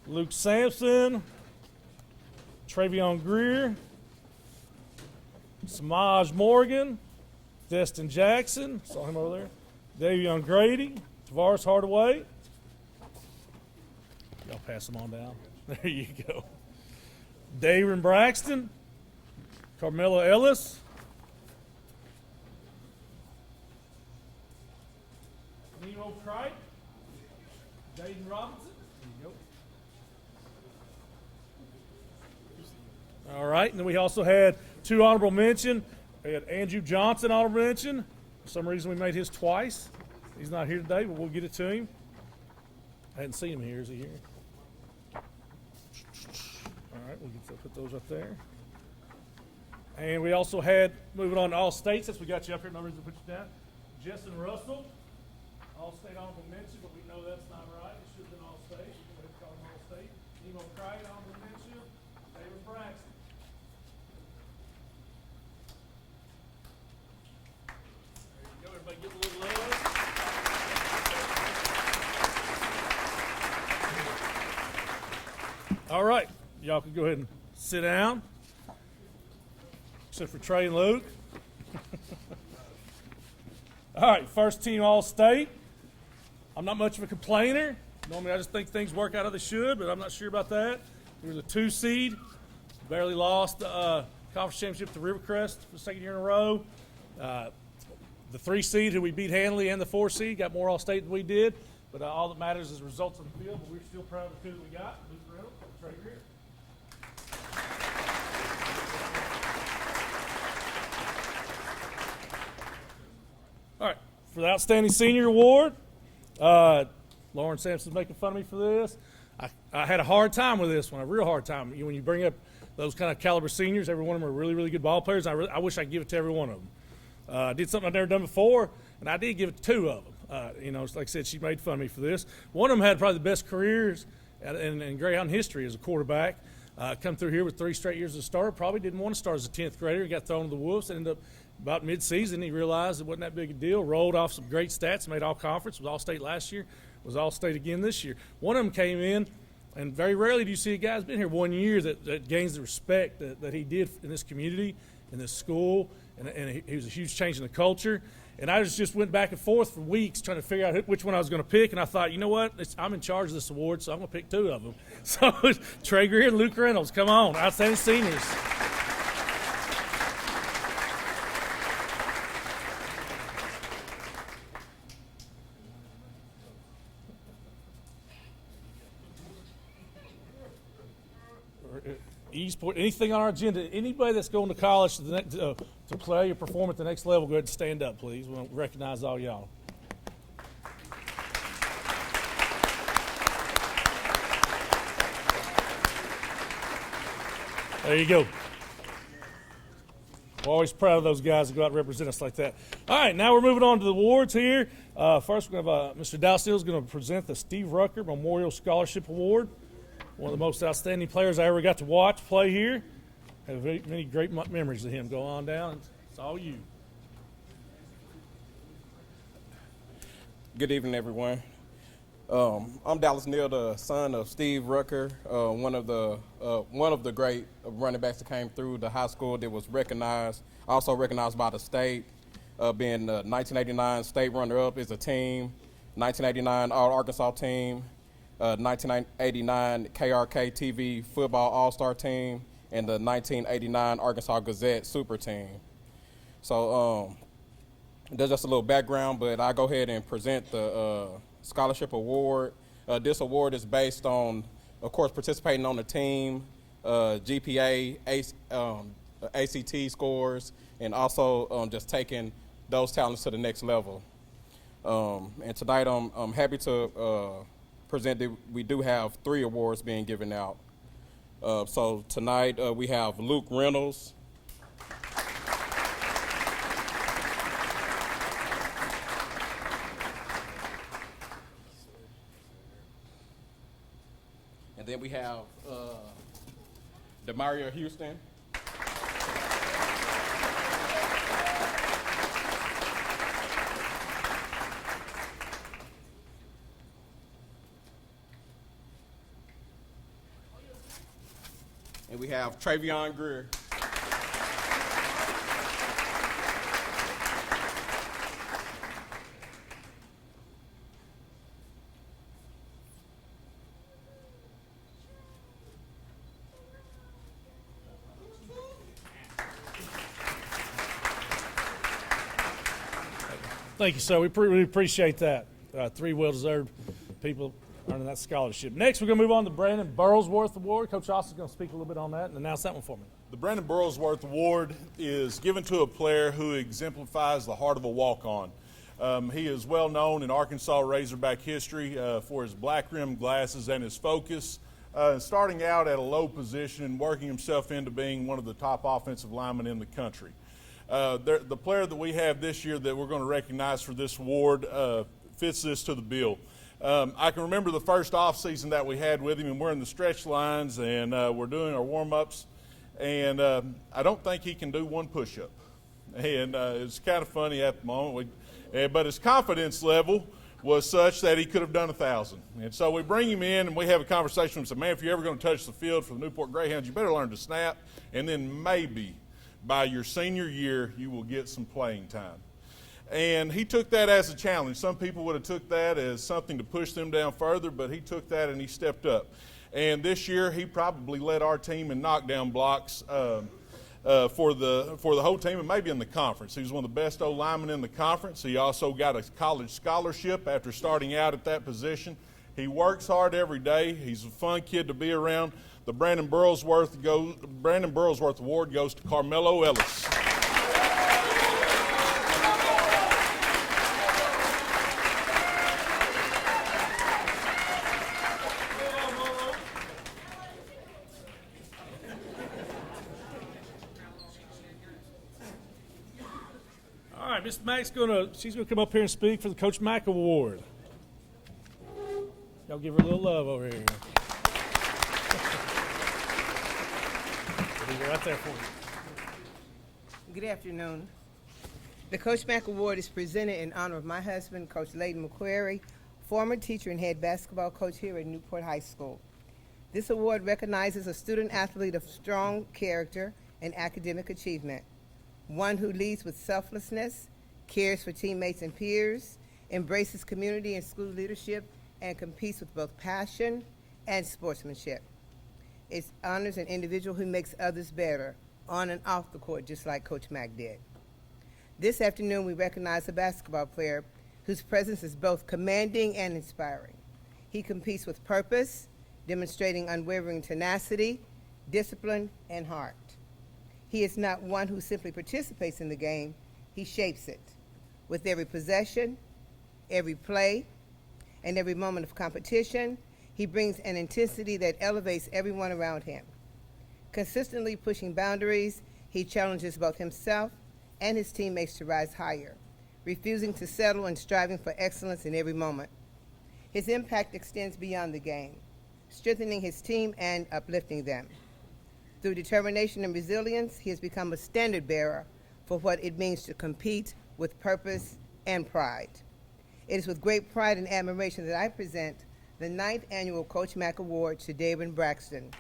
Luke Sampson, Travion Greer, Samaj Morgan, Destin Jackson, saw him over there, Davion Grady, Tavares Hardaway. Y'all pass them on down. There you go. David Braxton, Carmelo Ellis, Nemo Cripe, Jaden Robinson. There you go. All right, and then we also had 2 honorable mention. We had Andrew Johnson honorable mention. For some reason we made his twice. He's not here today, but we'll get it to him. I hadn't seen him here. Is he here? All right, we'll put those up there. And we also had, moving on to all states, since we got you up here, no reason to put you down, Justin Russell, all-state honorable mention, but we know that's not right. It should have been all-state. We're going to call him all-state. Nemo Cripe, honorable mention. David Braxton. There you go. Everybody give a little love. All right. Y'all can go ahead and sit down. Except for Trey and Luke. All right, first team All-State. I'm not much of a complainer. Normally I just think things work out how they should, but I'm not sure about that. We were the 2 seed. Barely lost the conference championship to Rivercrest for the 2nd year in a row. The 3 seed, who we beat handily, and the 4 seed, got more All-State than we did. But all that matters is results on the field, but we're still proud of the 2 that we got. Luke Reynolds, Trey Greer. All right, for the Outstanding Senior Award, Lauren Sampson's making fun of me for this. I had a hard time with this one, a real hard time. When you bring up those kind of caliber seniors, every one of them are really, really good ball players. I wish I could give it to every one of them. I did something I'd never done before, and I did give it to 2 of them. Like I said, she made fun of me for this. One of them had probably the best careers in Greyhound history as a quarterback. Come through here with 3 straight years as a starter. Probably didn't want to start as a 10th grader. He got thrown to the Wolves. Ended up about mid-season, he realized it wasn't that big a deal. Rolled off some great stats. Made all-conference. Was All-State last year. Was All-State again this year. One of them came in, and very rarely do you see a guy who's been here 1 year that gains the respect that he did in this community, in this school, and he was a huge change in the culture. And I just went back and forth for weeks trying to figure out which one I was going to pick. And I thought, you know what? I'm in charge of this award, so I'm going to pick 2 of them. So Trey Greer and Luke Reynolds, come on, outstanding seniors. E-sport, anything on our agenda, anybody that's going to college to play or perform at the next level, go ahead and stand up, please. We want to recognize all y'all. There you go. We're always proud of those guys that go out and represent us like that. All right, now we're moving on to the awards here. First, we're going to have Mr. Dowstill is going to present the Steve Rucker Memorial Scholarship Award. One of the most outstanding players I ever got to watch play here. Have many great memories of him. Go on down. It's all you. Good evening, everyone. I'm Dallas Neal, the son of Steve Rucker, one of the great running backs that came through the high school that was recognized, also recognized by the state, being the 1989 state runner-up as a team, 1989 All-Arkansas team, 1989 KRK TV Football All-Star Team, and the 1989 Arkansas Gazette Super Team. So that's just a little background, but I'll go ahead and present the scholarship award. This award is based on, of course, participating on the team, GPA, ACT scores, and also just taking those talents to the next level. And tonight I'm happy to present that we do have 3 awards being given out. So tonight we have Luke Reynolds, and then we have Demaria Houston. And we have Travion Greer. Thank you, sir. We really appreciate that. 3 well-deserved people earning that scholarship. Next, we're going to move on to the Brandon Burlsworth Award. Coach Austin's going to speak a little bit on that and announce that one for me. The Brandon Burlsworth Award is given to a player who exemplifies the heart of a walk-on. He is well known in Arkansas Razorback history for his black-rimmed glasses and his focus, starting out at a low position and working himself into being one of the top offensive linemen in the country. The player that we have this year that we're going to recognize for this award fits this to the bill. I can remember the first offseason that we had with him, and we're in the stretch lines, and we're doing our warm-ups, and I don't think he can do 1 push-up. And it's kind of funny at the moment, but his confidence level was such that he could have done 1,000. And so we bring him in, and we have a conversation with him. Man, if you're ever going to touch the field for the Newport Greyhounds, you better learn to snap, and then maybe by your senior year, you will get some playing time. And he took that as a challenge. Some people would have took that as something to push them down further, but he took that and he stepped up. And this year, he probably led our team in knockdown blocks for the whole team and maybe in the conference. He was one of the best O-linemen in the conference. He also got a college scholarship after starting out at that position. He works hard every day. He's a fun kid to be around. The Brandon Burlsworth Award goes to Carmelo Ellis. All right, Miss Mack's she's gonna come up here and speak for the Coach Mack Award. Y'all give her a little love over here. Right there for you. Good afternoon. The Coach Mack Award is presented in honor of my husband, Coach Layden McQuarrie, former teacher and head basketball coach here at Newport High School. This award recognizes a student athlete of strong character and academic achievement, one who leads with selflessness, cares for teammates and peers, embraces community and school leadership, and competes with both passion and sportsmanship. It honors an individual who makes others better on and off the court, just like Coach Mack did. This afternoon, we recognize a basketball player whose presence is both commanding and inspiring. He competes with purpose, demonstrating unwavering tenacity, discipline, and heart. He is not one who simply participates in the game, he shapes it. With every possession, every play, and every moment of competition, he brings an intensity that elevates everyone around him. Consistently pushing boundaries, he challenges both himself and his teammates to rise higher, refusing to settle and striving for excellence in every moment. His impact extends beyond the game, strengthening his team and uplifting them. Through determination and resilience, he has become a standard bearer for what it means to compete with purpose and pride. It is with great pride and admiration that I present the 9th Annual Coach Mack Award to David Braxton.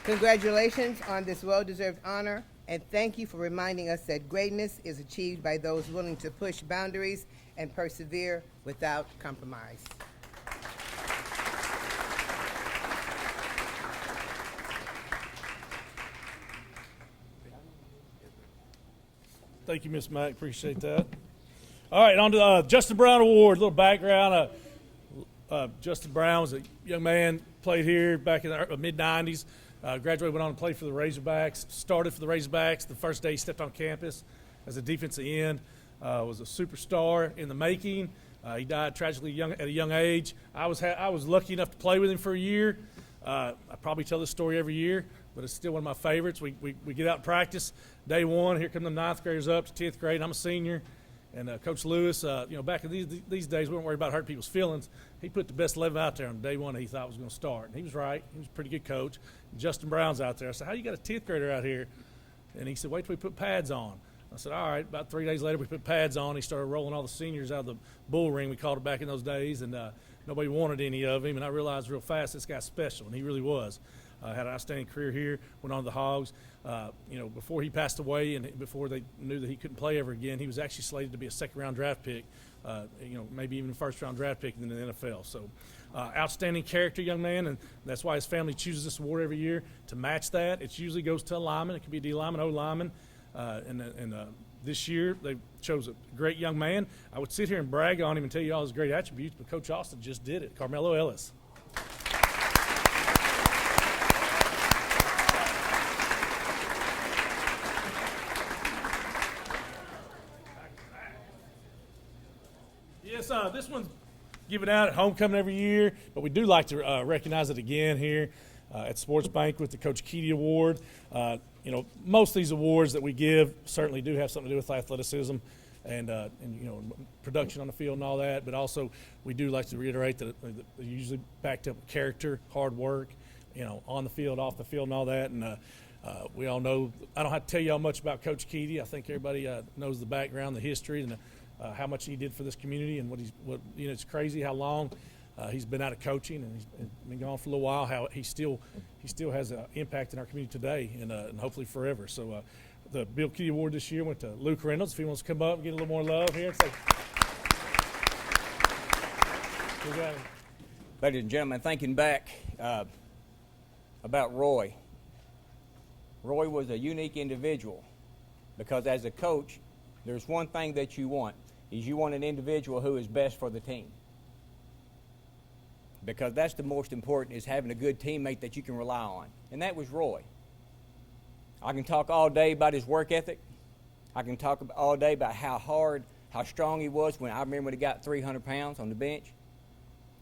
Congratulations on this well-deserved honor, And thank you for reminding us that greatness is achieved by those willing to push boundaries and persevere without compromise. Thank you, Miss Mack. Appreciate that. All right, on to the Justin Brown Award. A little background. Justin Brown was a young man, played here back in the mid-'90s. Graduated, went on to play for the Razorbacks. Started for the Razorbacks the first day he stepped on campus as a defensive end. Was a superstar in the making. He died tragically at a young age. I was lucky enough to play with him for a year. I probably tell this story every year, but it's still one of my favorites. We get out and practice. Day one, here come the 9th graders up to 10th grade. I'm a senior. And Coach Lewis, back in these days, we weren't worried about hurting people's feelings. He put the best 11 out there on day one that he thought was going to start. And he was right. He was a pretty good coach. And Justin Brown's out there. I said, how you got a 10th grader out here? And he said, wait till we put pads on. I said, all right. About 3 days later, we put pads on. He started rolling all the seniors out of the bull ring, we called it back in those days, and nobody wanted any of him. And I realized real fast this guy's special, and he really was. Had an outstanding career here, went on to the Hogs. Before he passed away and before they knew that he couldn't play ever again, he was actually slated to be a second-round draft pick, maybe even a first-round draft pick in the NFL. So outstanding character, young man, and that's why his family chooses this award every year to match that. It usually goes to a lineman. It could be a D lineman, O lineman. This year they chose a great young man. I would sit here and brag on him and tell you all his great attributes, but Coach Austin just did it. Carmelo Ellis. Yes, this one's given out at homecoming every year, but we do like to recognize it again here at Sports Banquet, the Coach Keedy Award. Most of these awards that we give certainly do have something to do with athleticism and production on the field and all that, but also we do like to reiterate that they're usually backed up with character, hard work, on the field, off the field and all that. And we all know, I don't have to tell you all much about Coach Keedy. I think everybody knows the background, the history, and how much he did for this community, and it's crazy how long he's been out of coaching, and he's been gone for a little while. How he still has an impact in our community today, and hopefully forever. So the Bill Keedy Award this year went to Luke Reynolds. If he wants to come up and get a little more love here, say, ladies and gentlemen, thinking back about Roy. Roy was a unique individual because as a coach, there's one thing that you want. You want an individual who is best for the team. Because that's the most important, is having a good teammate that you can rely on. And that was Roy. I can talk all day about his work ethic. I can talk all day about how hard, how strong he was I remember when he got 300 pounds on the bench.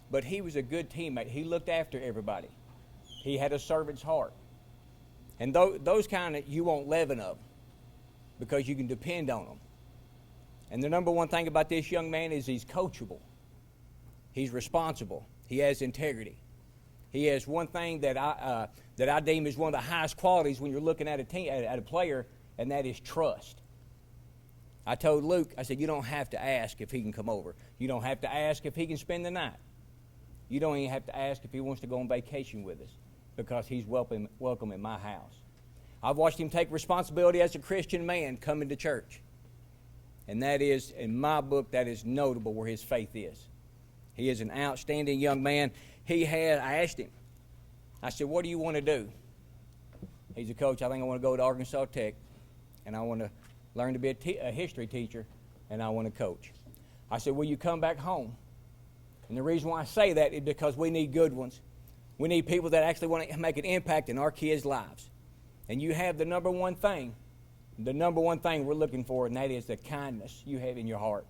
But he was a good teammate. He looked after everybody. He had a servant's heart. And those kind of, you want 11 of them because you can depend on them. And the number one thing about this young man is he's coachable. He's responsible. He has integrity. He has one thing that I deem as one of the highest qualities when you're looking at a player, and that is trust. I told Luke, I said, you don't have to ask if he can come over. You don't have to ask if he can spend the night. You don't even have to ask if he wants to go on vacation with us because he's welcome in my house. I've watched him take responsibility as a Christian man coming to church. And that is, in my book, that is notable where his faith is. He is an outstanding young man. I asked him, I said, what do you want to do? He's a coach. I think I want to go to Arkansas Tech, and I want to learn to be a history teacher, and I want to coach. I said, will you come back home? And the reason why I say that is because we need good ones. We need people that actually want to make an impact in our kids' lives. And you have the number one thing we're looking for, and that is the kindness you have in your heart.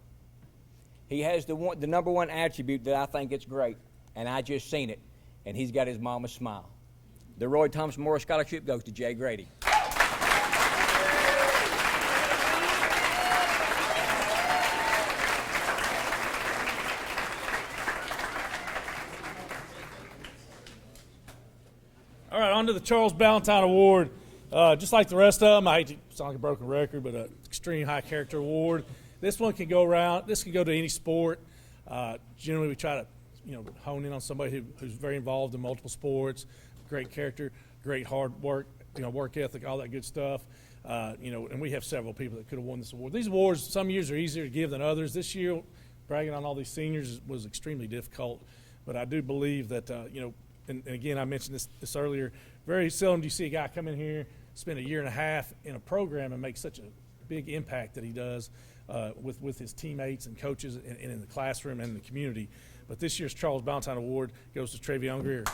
He has the number one attribute that I think it's great, and I just seen it, and he's got his mama's smile. The Roy Thompson Morris Scholarship goes to Jay Grady. All right, on to the Charles Ballantyne Award. Just like the rest of them, I hate to sound like a broken record, but an extreme high character award. This one can go around. This can go to any sport. Generally, we try to, hone in on somebody who's very involved in multiple sports, great character, great hard work, work ethic, all that good stuff. And we have several people that could have won this award. These awards, some years are easier to give than others. This year, bragging on all these seniors was extremely difficult. But I do believe that, and again, I mentioned this earlier, very seldom do you see a guy come in here, spend a year and a half in a program and make such a big impact that he does with his teammates and coaches and in the classroom and in the community. But this year's Charles Ballantyne Award goes to Travion Greer.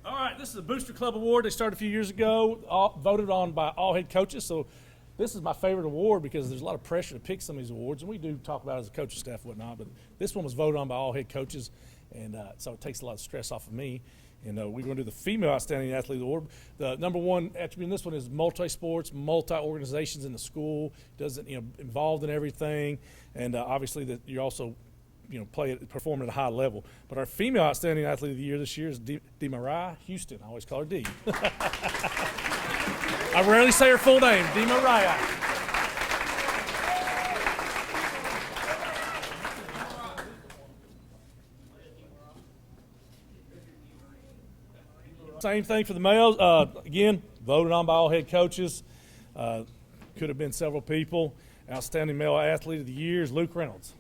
All right, this is the Booster Club Award. They started a few years ago, voted on by all head coaches. So this is my favorite award because there's a lot of pressure to pick some of these awards, and we do talk about it as a coaching staff and whatnot, but this one was voted on by all head coaches, and so it takes a lot of stress off of me. And we're going to do the Female Outstanding Athlete Award. The number one attribute in this one is multi-sports, multi-organizations in the school, involved in everything, and obviously that you're also perform at a high level. But our Female Outstanding Athlete of the Year this year is DeMariah Houston. I always call her D. I rarely say her full name, DeMariah. Same thing for the males. Again, voted on by all head coaches. Could have been several people. Outstanding Male Athlete of the Year is Luke Reynolds.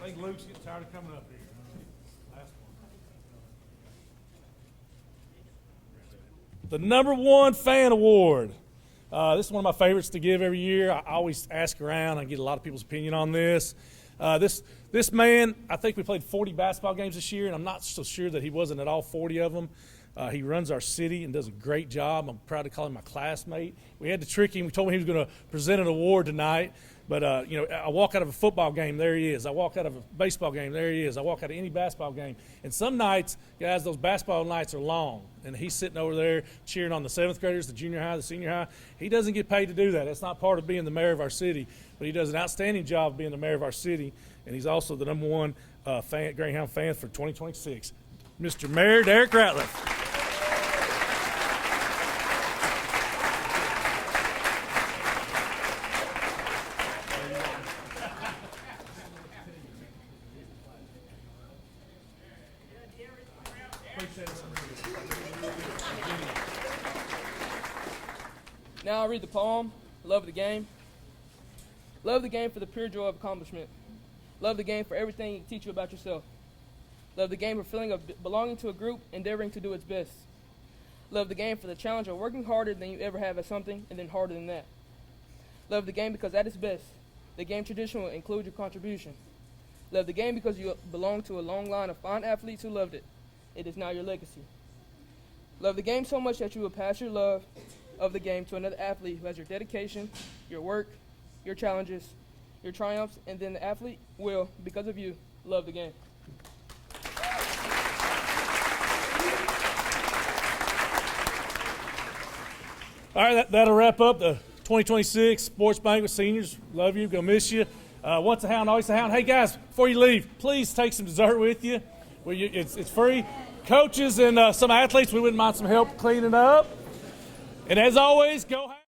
I think Luke's getting tired of coming up here. Last one. The number one fan award. This is one of my favorites to give every year. I always ask around. I get a lot of people's opinion on this. This man, I think we played 40 basketball games this year, and I'm not so sure that he wasn't at all 40 of them. He runs our city and does a great job. I'm proud to call him my classmate. We had to trick him. We told him he was going to present an award tonight. But, I walk out of a football game, there he is. I walk out of a baseball game, there he is. I walk out of any basketball game. And some nights, guys, those basketball nights are long. And he's sitting over there cheering on the 7th graders, the junior high, the senior high. He doesn't get paid to do that. That's not part of being the mayor of our city. But he does an outstanding job of being the mayor of our city. And he's also the number one Greyhound fan for 2026. Mr. Mayor Derek Ratliff. Now I'll read the poem, Love the Game. Love the game for the pure joy of accomplishment. Love the game for everything it can teach you about yourself. Love the game for feeling of belonging to a group, endeavoring to do its best. Love the game for the challenge of working harder than you ever have at something, and then harder than that. Love the game because at its best, the game tradition will include your contribution. Love the game because you belong to a long line of fine athletes who loved it. It is now your legacy. Love the game so much that you will pass your love of the game to another athlete who has your dedication, your work, your challenges, your triumphs, and then the athlete will, because of you, love the game. All right, that'll wrap up the 2026 Sports Banquet Seniors. Love you, gonna miss you. Once a hound, always a hound. Hey guys, before you leave, please take some dessert with you. It's free. Coaches and some athletes, we wouldn't mind some help cleaning up. And as always, go.